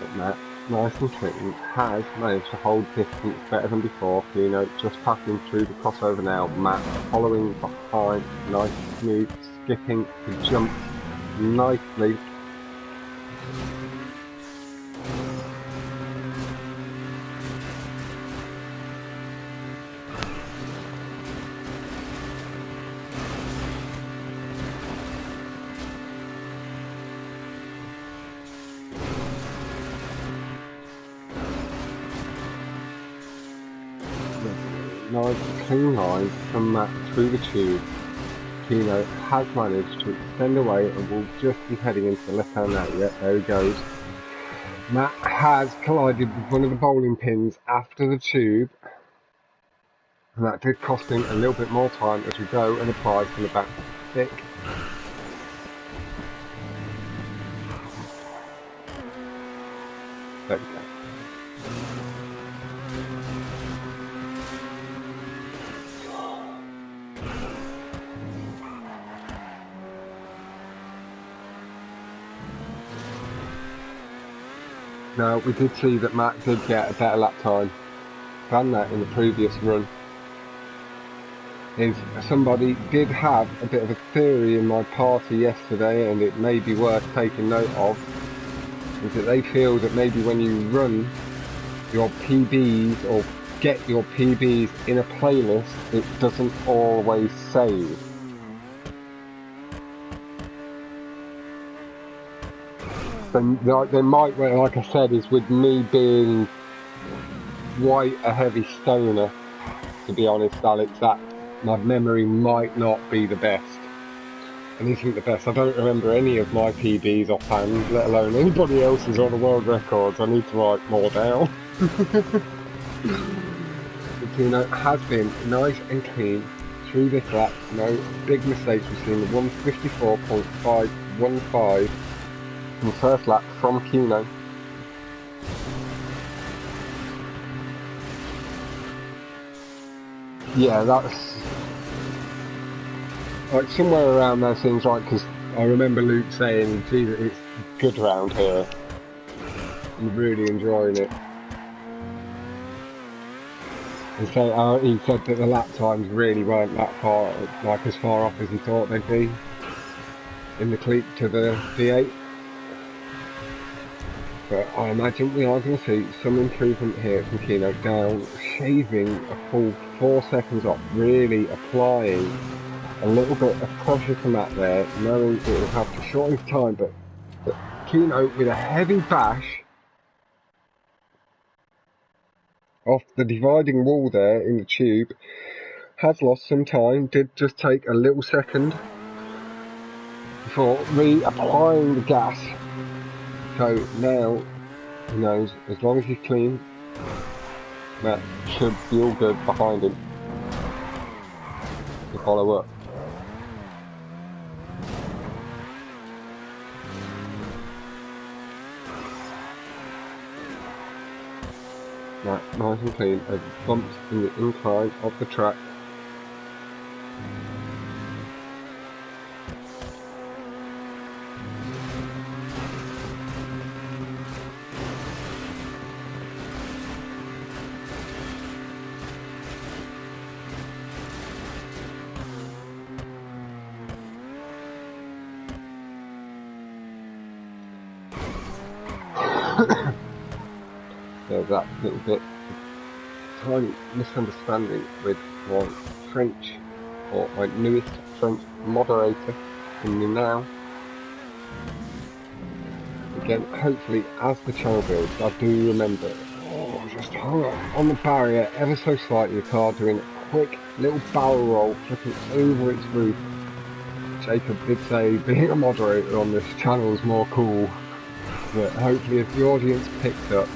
But Matt, nice and clean, has managed to hold distance better than before. Kino just passing through the crossover now. Matt following behind, nice smooth, skipping the jump nicely. Nice clean line from Matt through the tube. Kino has managed to extend away and will just be heading into the left-hand area. There he goes. Matt has collided with one of the bowling pins after the tube, and that did cost him a little bit more time as we go and apply from the back stick. There we go. Now, we did see that Matt did get a better lap time than that in the previous run. Somebody did have a bit of a theory in my party yesterday, and it may be worth taking note of, is that they feel that maybe when you run your PBs or get your PBs in a playlist, it doesn't always save. Then they might, like I said, is with me being quite a heavy stoner, to be honest, Alex, that my memory might not be the best. And isn't the best. I don't remember any of my PBs offhand, let alone anybody else's or the world records. I need to write more down. The Kino has been nice and clean through this lap. No big mistakes. We've seen the 154.515 in the first lap from Kino. Yeah, that's like somewhere around there seems right, because I remember Luke saying, gee, it's good round here. I'm really enjoying it. And so he said that the lap times really weren't that far, like as far off as he thought they'd be in the cleat to the V8. But I imagine we are going to see some improvement here from Kino, down, shaving a full 4 seconds off, really applying a little bit of pressure to Matt there, knowing it will have to shorten his time, but Kino with a heavy bash off the dividing wall there in the tube, has lost some time, did just take a little second before reapplying the gas. So now, he knows, as long as he's clean, that should be all good behind him to follow up. Now, nice and clean, over bumps in the incline of the track. There's that little bit tiny misunderstanding with my French, or my newest French moderator in me now. Again, hopefully as the channel builds, I do remember, just hung on the barrier ever so slightly, the car doing a quick little barrel roll, flipping over its roof. Jacob did say being a moderator on this channel is more cool, but hopefully if the audience picks up,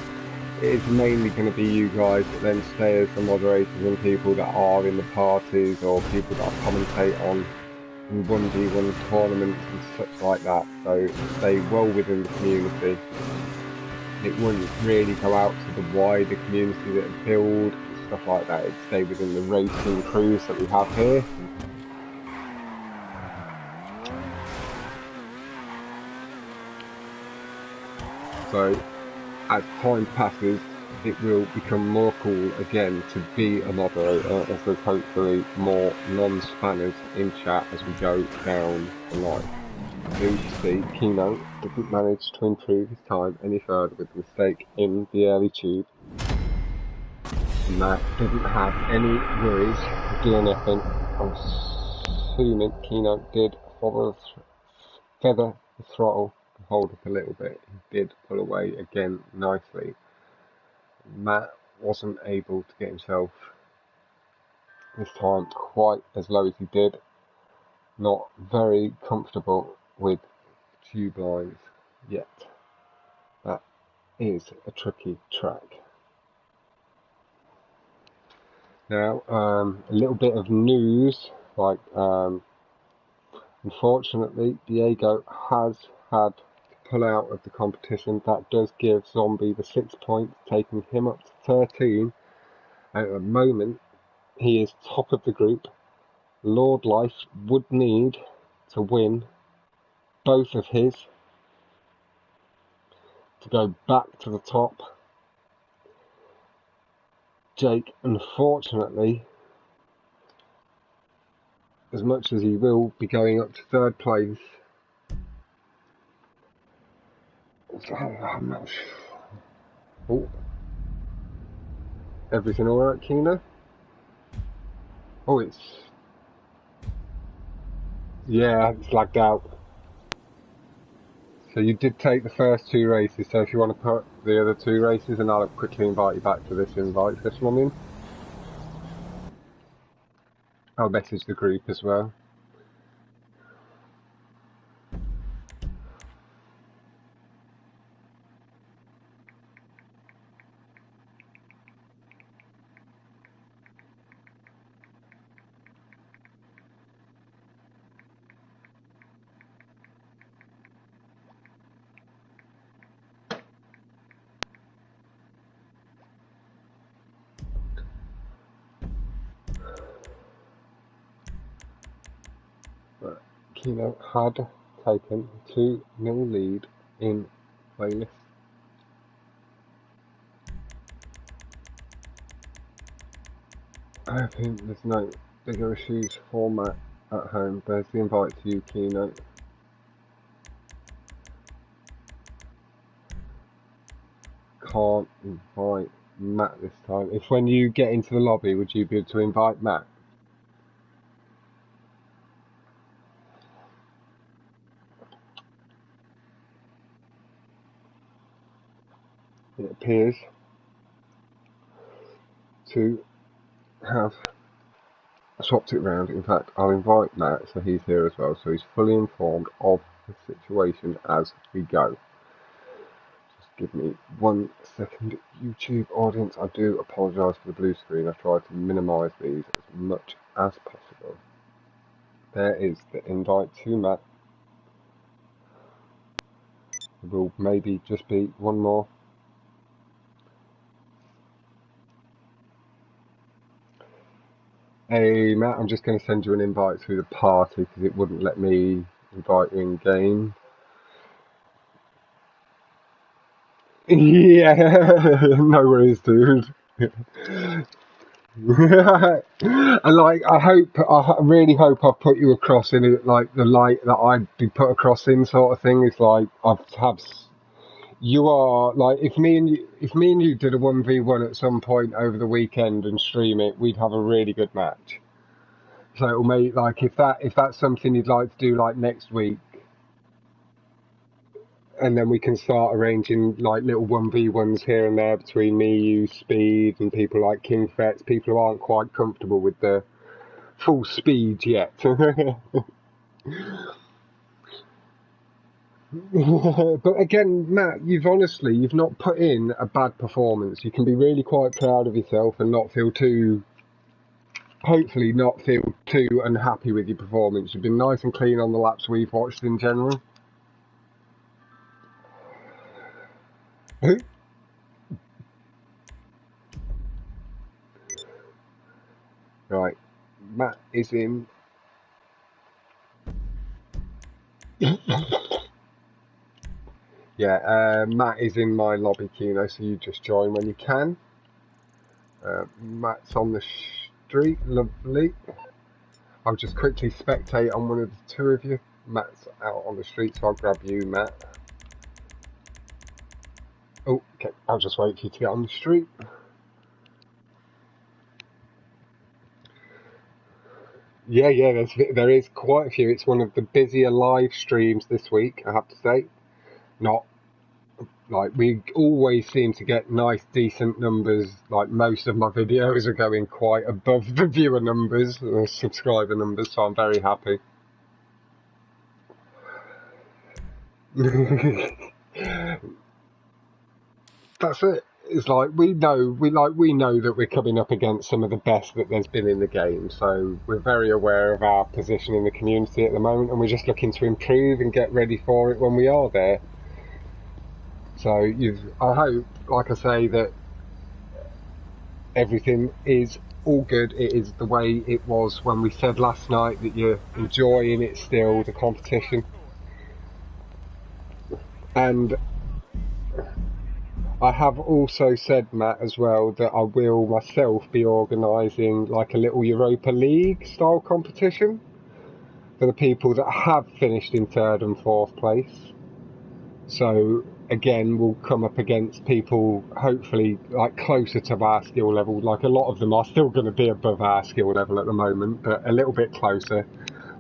it is mainly going to be you guys that then stay as the moderators and people that are in the parties or people that I commentate on in 1v1 tournaments and such like that, so stay well within the community. It wouldn't really go out to the wider community that build and stuff like that, it'd stay within the racing crews that we have here. So as time passes, it will become more cool again to be a moderator, as there's hopefully more non-spanners in chat as we go down the line. You see, Kino didn't manage to improve his time any further with the mistake in the early tube. Matt didn't have any worries of doing anything. I'm assuming Kino did feather the throttle, hold up a little bit. He did pull away again nicely. Matt wasn't able to get himself this time quite as low as he did. Not very comfortable with tube lines yet. That is a tricky track. Now, a little bit of news, unfortunately, Diego has had to pull out of the competition. That does give Zombie the 6 points, taking him up to 13. And at the moment, he is top of the group. Lord Life would need to win both of his to go back to the top. Jake, unfortunately, as much as he will be going up to 3rd place, I'm not sure. Oh. Everything alright, Kino? Oh, yeah, it's lagged out. So you did take the first 2 races, so if you want to put the other 2 races, and I'll quickly invite you back to this invite, this one in. I'll message the group as well. But Kino had taken 2-0 lead in playlist. I think there's no bigger issues for Matt at home. There's the invite to you, Kino. Can't invite Matt this time. If when you get into the lobby, would you be able to invite Matt? It appears to have swapped it round. In fact, I'll invite Matt so he's here as well, so he's fully informed of the situation as we go. Just give me 1 second, YouTube audience. I do apologise for the blue screen. I try to minimise these as much as possible. There is the invite to Matt. There will maybe just be one more. Hey Matt, I'm just going to send you an invite through the party because it wouldn't let me invite you in game. Yeah, no worries, dude. And like, I really hope I've put you across in it, like the light that I'd be put across in, sort of thing. It's like you are like if me and you did a 1v1 at some point over the weekend and stream it, we'd have a really good match. So it'll make like if that's something you'd like to do like next week, and then we can start arranging like little 1v1s here and there between me, you, Speed, and people like King Fets, people who aren't quite comfortable with the full speed yet. But again, Matt, you've not put in a bad performance. You can be really quite proud of yourself and hopefully not feel too unhappy with your performance. You've been nice and clean on the laps we've watched in general. Who? Right, Matt is in. Yeah, Matt is in my lobby, Kino, so you just join when you can. Matt's on the street, lovely. I'll just quickly spectate on one of the 2 of you. Matt's out on the street, so I'll grab you, Matt. Oh, okay, I'll just wait for you to get on the street. Yeah, there is quite a few. It's one of the busier live streams this week, I have to say. Not like we always seem to get nice, decent numbers. Like most of my videos are going quite above the viewer numbers, the subscriber numbers, so I'm very happy. That's it. It's like we know that we're coming up against some of the best that there's been in the game, so we're very aware of our position in the community at the moment, and we're just looking to improve and get ready for it when we are there. So I hope, like I say, that everything is all good. It is the way it was when we said last night, that you're enjoying it still, the competition. And I have also said, Matt, as well, that I will myself be organising like a little Europa League style competition for the people that have finished in 3rd and 4th place. So again, we'll come up against people hopefully like closer to our skill level. Like a lot of them are still going to be above our skill level at the moment, but a little bit closer.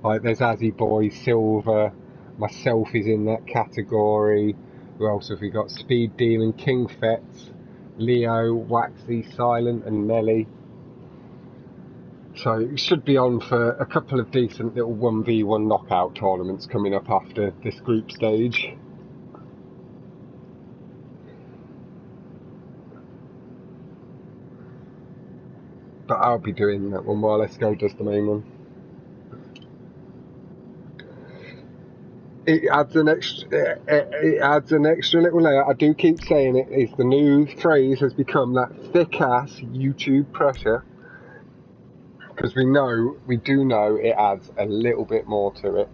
Like there's Azzy Boy, Silver, myself is in that category. Who else have we got? Speed Demon, King Fetz, Leo, Waxy, Silent and Melly. So it should be on for a couple of decent little 1v1 knockout tournaments coming up after this group stage. But I'll be doing that one while Esco does the main one. It adds an extra little layer. I do keep saying it. Is the new phrase has become that thick ass YouTube pressure, because we do know it adds a little bit more to it.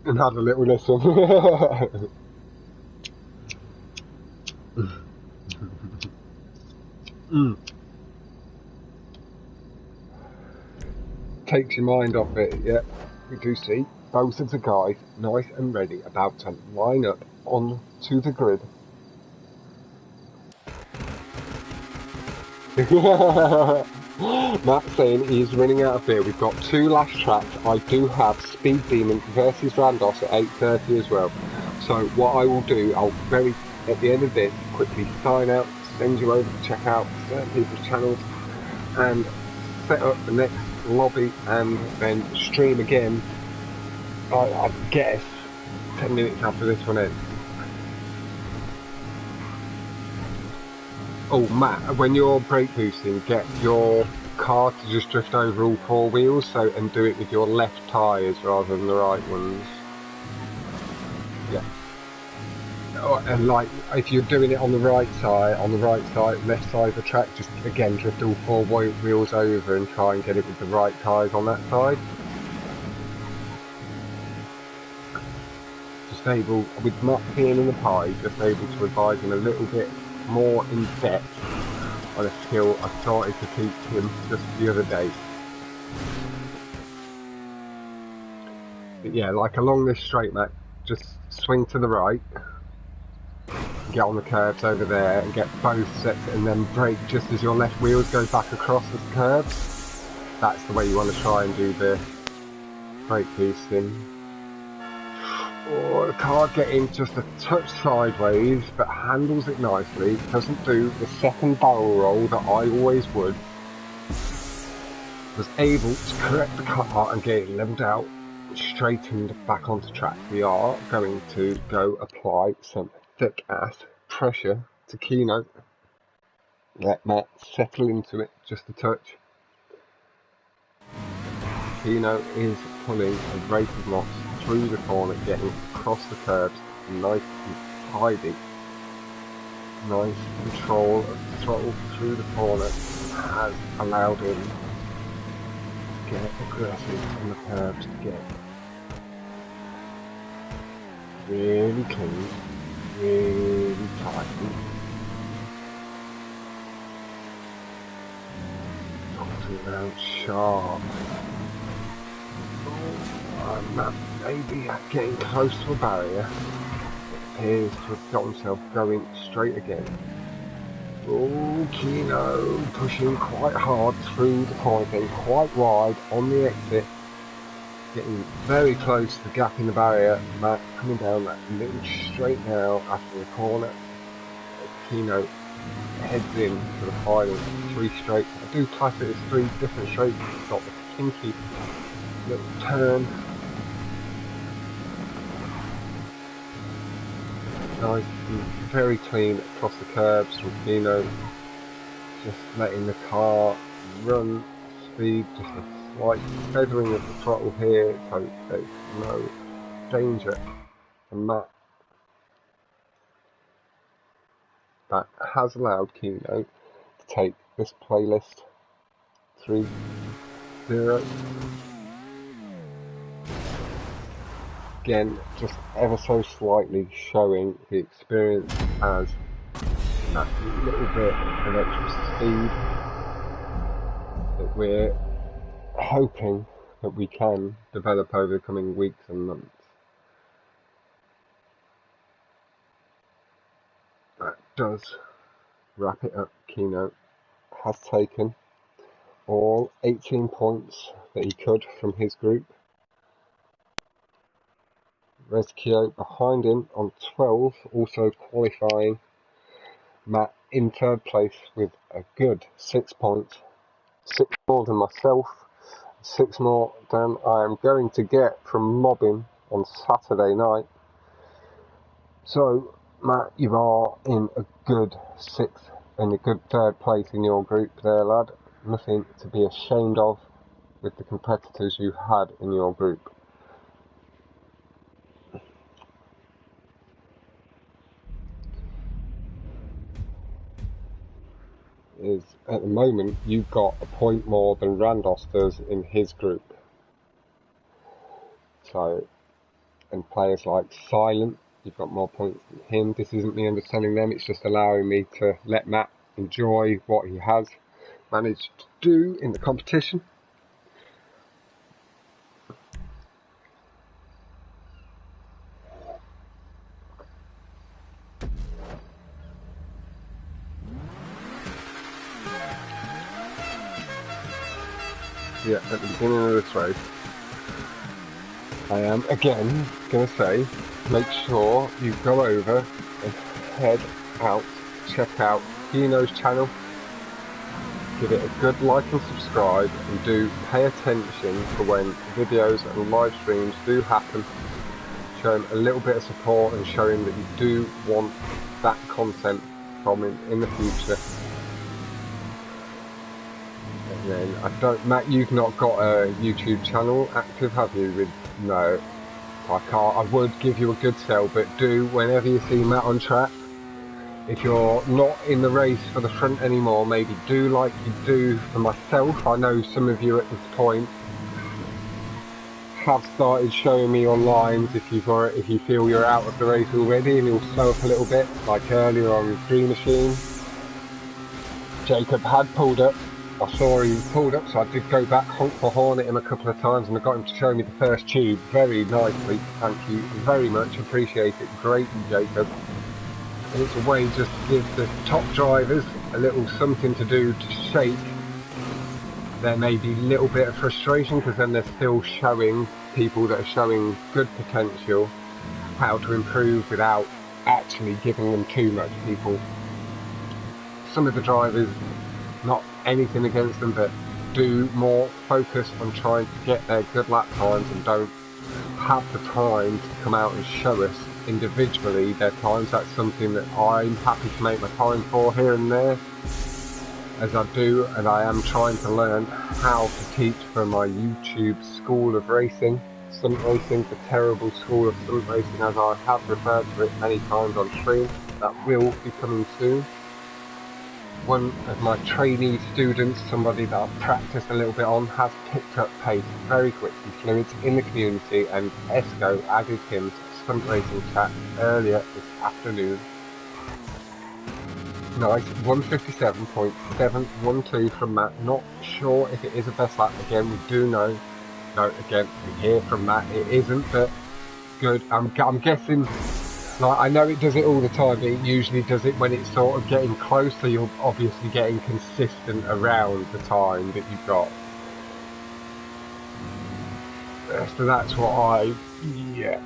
And had a little listen. Takes your mind off it. Yeah, we do see both of the guys nice and ready, about to line up onto the grid. Matt's saying he's running out of beer. We've got 2 last tracks. I do have Speed Demon versus Randos at 8:30 as well. So what I will do, I'll at the end of this quickly sign out, send you over to check out certain people's channels and set up the next lobby and then stream again. I guess 10 minutes after this one ends. Oh, Matt, when you're brake boosting, get your car to just drift over all 4 wheels, and do it with your left tyres rather than the right ones. Yeah. And like, if you're doing it on the right side, left side of the track, just again drift all 4 wheels over and try and get it with the right tyres on that side. Just able, with Matt being in the pie, just able to advise him a little bit more in depth on a skill I started to teach him just the other day. But yeah, like along this straight, Matt, just swing to the right, get on the curbs over there and get both sets, and then brake just as your left wheels go back across the curbs. That's the way you want to try and do the brake boosting. Oh, the car getting just a touch sideways, but handles it nicely. Doesn't do the second barrel roll that I always would. Was able to correct the car and get it levelled out, straightened back onto track. We are going to go apply some thick ass pressure to Kino. Let Matt settle into it just a touch. Kino is pulling a rate of knots through the corner, getting across the curbs, nice and tidy. Nice control of the throttle through the corner has allowed him to get aggressive on the curbs, to get really clean, really tidy. Talking around sharp. Matt maybe getting close to a barrier. It appears to have got himself going straight again. Oh, Kino pushing quite hard through the corner, getting quite wide on the exit. Getting very close to the gap in the barrier. Matt coming down that little straight now after the corner. Kino heads in for the final 3 straights. I do class it as 3 different straights. It's got the kinky little turn. Nice and very clean across the curbs from Kino. Just letting the car run speed, just a slight feathering of the throttle here, so there's no danger from Matt. That has allowed Kino to take this playlist 3-0. again, just ever so slightly showing the experience as that little bit of extra speed that we're hoping that we can develop over the coming weeks and months. That does wrap it up. Kino has taken all 18 points that he could from his group. Rescue behind him on 12, also qualifying. Matt in third place with a good 6 points, 6 more than myself, 6 more than I am going to get from mobbing on Saturday night. So Matt, you are in a good 6th and a good 3rd place in your group there, lad. Nothing to be ashamed of with the competitors you had in your group. Is at the moment you've got a point more than Randos does in his group. So, and players like Silent, you've got more points than him. This isn't me understanding them, it's just allowing me to let Matt enjoy what he has managed to do in the competition. Yeah, at the beginning of this race, I am again going to say, make sure you go over and head out, check out Kino's channel, give it a good like and subscribe, and do pay attention for when videos and live streams do happen. Show him a little bit of support and show him that you do want that content from him in the future. And then I don't, Matt, you've not got a YouTube channel active, have you? With no, I can't. I would give you a good sell, but do whenever you see Matt on track. If you're not in the race for the front anymore, maybe do like you do for myself. I know some of you at this point have started showing me online if you feel you're out of the race already and you'll slow up a little bit, like earlier on Green Machine. Jacob had pulled up. I saw he pulled up, so I did go back, honk for horn at him a couple of times, and I got him to show me the first tube very nicely. Thank you very much, appreciate it greatly, Jacob. And it's a way just to give the top drivers a little something to do to shake there may be a little bit of frustration, because then they're still showing people that are showing good potential how to improve without actually giving them too much. Some of the drivers, not anything against them, but do more focus on trying to get their good lap times and don't have the time to come out and show us individually their times. That's something that I'm happy to make my time for here and there, as I do, and I am trying to learn how to teach for my YouTube school of racing. Stunt Racing, the terrible school of stunt racing, as I have referred to it many times on stream. That will be coming soon. One of my trainee students, somebody that I've practiced a little bit on, has picked up pace very quickly, fluent in the community, and Esco added him to the Stunt Racing chat earlier this afternoon. Nice, 157.712 from Matt. Not sure if it is a best lap. Again, we do know. No, again, we hear from Matt it isn't, but good. I'm guessing. Like, I know it does it all the time, but it usually does it when it's sort of getting close, so you're obviously getting consistent around the time that you've got. So that's what yeah.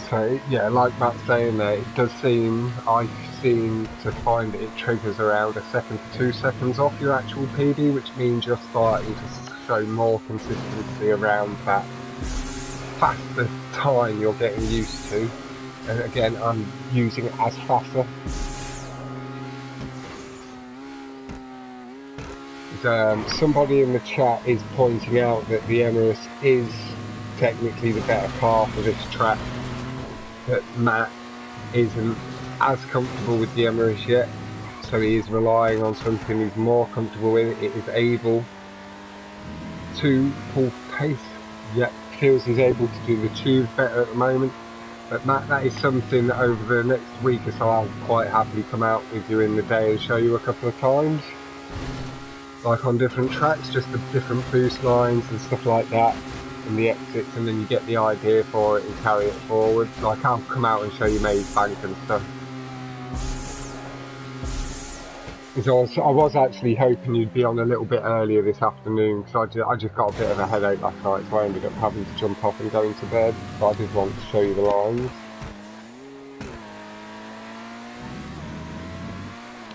So, yeah, like Matt's saying there, it does seem, I seem to find that it triggers around 1 second to 2 seconds off your actual PB, which means you're starting to show more consistency around that faster time you're getting used to. And again, I'm using it as faster. Somebody in the chat is pointing out that the Emirates is technically the better car for this track, but Matt isn't as comfortable with the Emirates yet, so he is relying on something he's more comfortable with. It is able to pull pace, yet feels he's able to do the tube better at the moment. But Matt, that is something that over the next week or so I'll quite happily come out with you in the day and show you a couple of times. Like on different tracks, just the different boost lines and stuff like that, and the exits, and then you get the idea for it and carry it forward. Like I'll come out and show you Maze Bank and stuff. So I was actually hoping you'd be on a little bit earlier this afternoon, because I just got a bit of a headache last night, so I ended up having to jump off and go into bed. But I did want to show you the lines.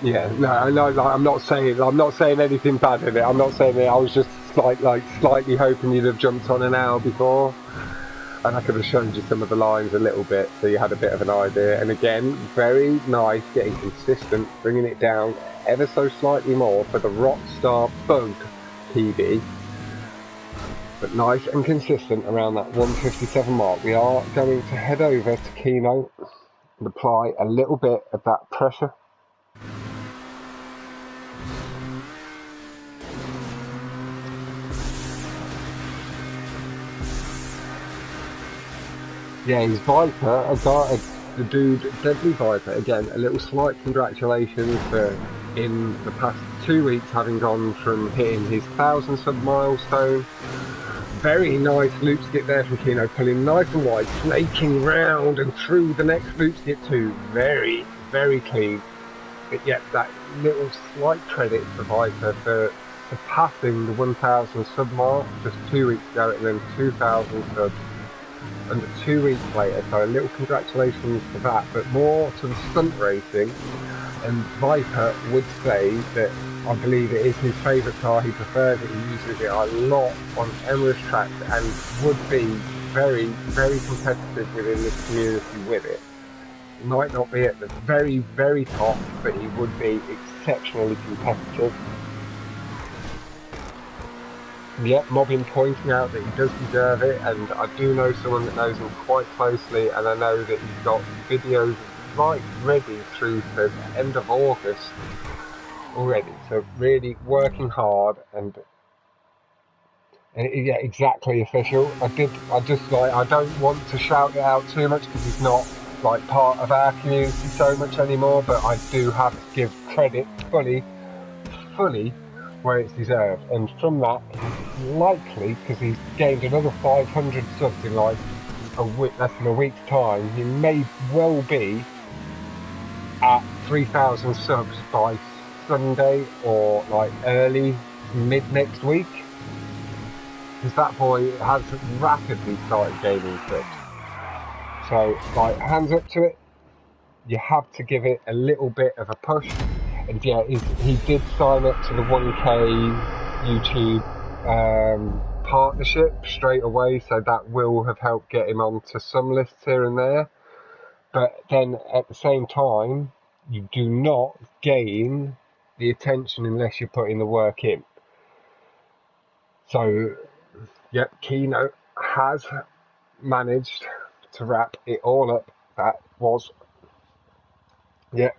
Yeah, no, like, I'm not saying anything bad in it. I'm not saying that. I was just slightly hoping you'd have jumped on an hour before, and I could have shown you some of the lines a little bit, so you had a bit of an idea. And again, very nice, getting consistent, bringing it down ever so slightly more for the Rockstar Bug PB, but nice and consistent around that 157 mark. We are going to head over to Kino and apply a little bit of that pressure. Yeah, his Viper, the dude, Deadly Viper, again, a little slight congratulations for, in the past 2 weeks, having gone from hitting his 1,000 sub milestone. Very nice loop skip there from Kino, pulling nice and wide, snaking round and through the next loop skip too. Very, very clean. But yet, that little slight credit for Viper for surpassing the 1,000 sub mark just 2 weeks ago, and then 2,000 subs under 2 weeks later, so a little congratulations for that. But more to the stunt racing, and Viper would say that I believe it is his favourite car. He prefers it, he uses it a lot on Emirates tracks, and would be very, very competitive within this community with it. He might not be at the very, very top, but he would be exceptionally competitive. Yep, Mobbin pointing out that he does deserve it, and I do know someone that knows him quite closely, and I know that he's got videos right ready through to the end of August already. So really working hard, and yeah, exactly official. I don't want to shout it out too much because he's not like part of our community so much anymore, but I do have to give credit fully where it's deserved, and from that, he's likely, because he's gained another 500 subs in like less than a week's time, he may well be at 3,000 subs by Sunday or like early mid next week, because that boy has rapidly started gaining subs. So like, hands up to it. You have to give it a little bit of a push. And yeah, he did sign up to the 1K YouTube partnership straight away, so that will have helped get him onto some lists here and there. But then at the same time, you do not gain the attention unless you're putting the work in. So, yep, Kino has managed to wrap it all up. That was, yeah.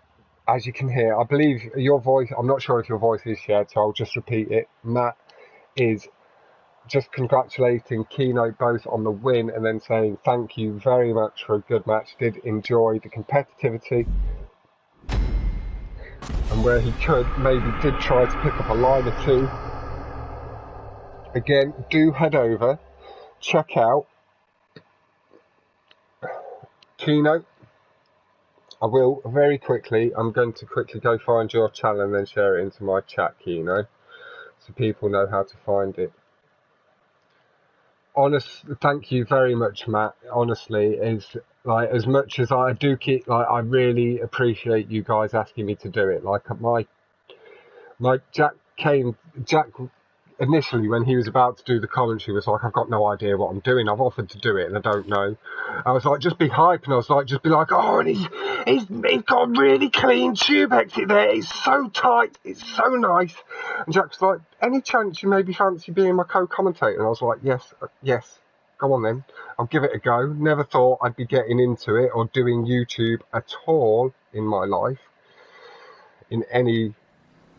As you can hear, I believe your voice, I'm not sure if your voice is shared, so I'll just repeat it. Matt is just congratulating Kino both on the win and then saying thank you very much for a good match. Did enjoy the competitivity, and where he could, maybe did try to pick up a line or two. Again, do head over, check out Kino. I will very quickly, I'm going to quickly go find your channel and then share it into my chat, Kino, so people know how to find it. Thank you very much, Matt. Honestly, is like, as much as I do keep, like, I really appreciate you guys asking me to do it. Like Jack initially, when he was about to do the commentary, was like, I've got no idea what I'm doing. I've offered to do it and I don't know. I was like, just be hype, and I was like, just be like, oh, and he's got a really clean tube exit there. It's so tight. It's so nice. And Jack's like, any chance you maybe fancy being my co-commentator? And I was like, yes, go on then. I'll give it a go. Never thought I'd be getting into it or doing YouTube at all in my life in any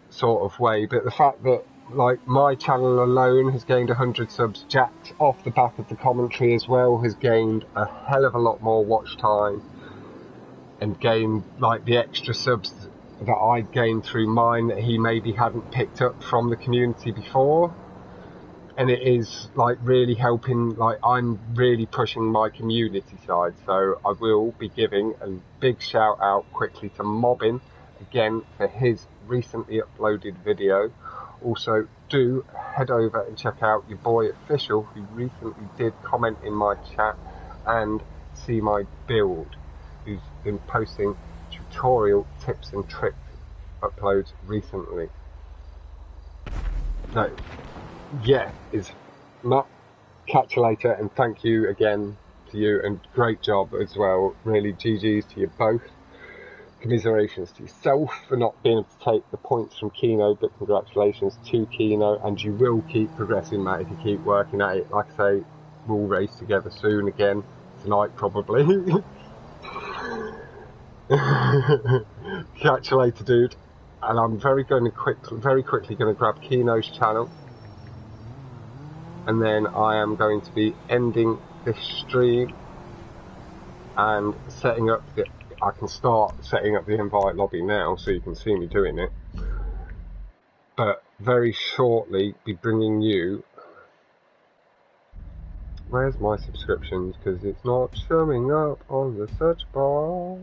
sort of way, but the fact that like my channel alone has gained 100 subs. Jack, off the back of the commentary as well, has gained a hell of a lot more watch time and gained like the extra subs that I'd gained through mine that he maybe hadn't picked up from the community before. And it is like really helping, like I'm really pushing my community side, so I will be giving a big shout out quickly to Mobbin again for his recently uploaded video. Also do head over and check out your boy Official, who recently did comment in my chat, and see my build, who's been posting tutorial tips and tricks uploads recently. So yeah, is Matt, catch you later, and thank you again to you, and great job as well. Really, GG's to you both. Commiserations to yourself for not being able to take the points from Kino, but congratulations to Kino, and you will keep progressing, Matt, if you keep working at it. Like I say, we'll race together soon again, tonight probably. Catch you later, dude. And I'm very quickly going to grab Kino's channel, and then I am going to be ending this stream and setting up the, I can start setting up the invite lobby now so you can see me doing it, but very shortly be bringing you, where's my subscriptions, because it's not showing up on the search bar.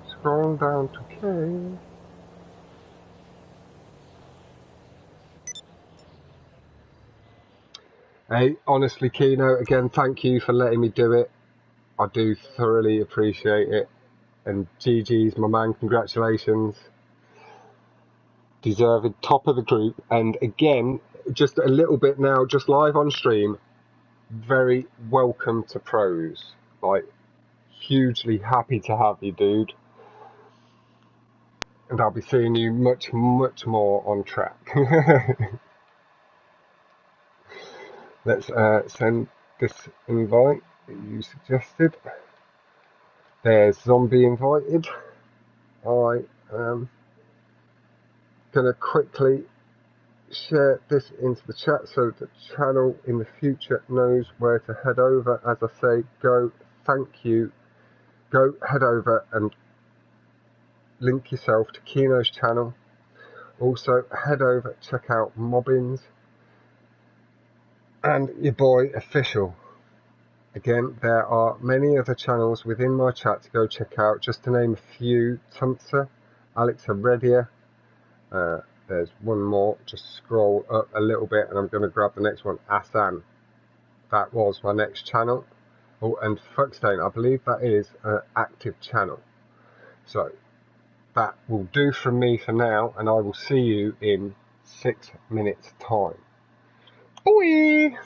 Scroll down to K. Hey, honestly, Kino, again, thank you for letting me do it. I do thoroughly appreciate it. And GG's, my man, congratulations. Deserved top of the group. And again, just a little bit now, just live on stream, very welcome to pros. Like, hugely happy to have you, dude. And I'll be seeing you much more on track. Let's send this invite that you suggested. There's Zombie invited. I am going to quickly share this into the chat so the channel in the future knows where to head over. As I say, go head over and link yourself to Kino's channel. Also head over, check out Mobbins and your boy Official. Again, there are many other channels within my chat to go check out, just to name a few: Tunsa, Alex Heredia, there's one more, just scroll up a little bit and I'm going to grab the next one, Asan. That was my next channel. Oh, and Fuckstain, I believe that is an active channel. So that will do from me for now, and I will see you in 6 minutes time. Bye.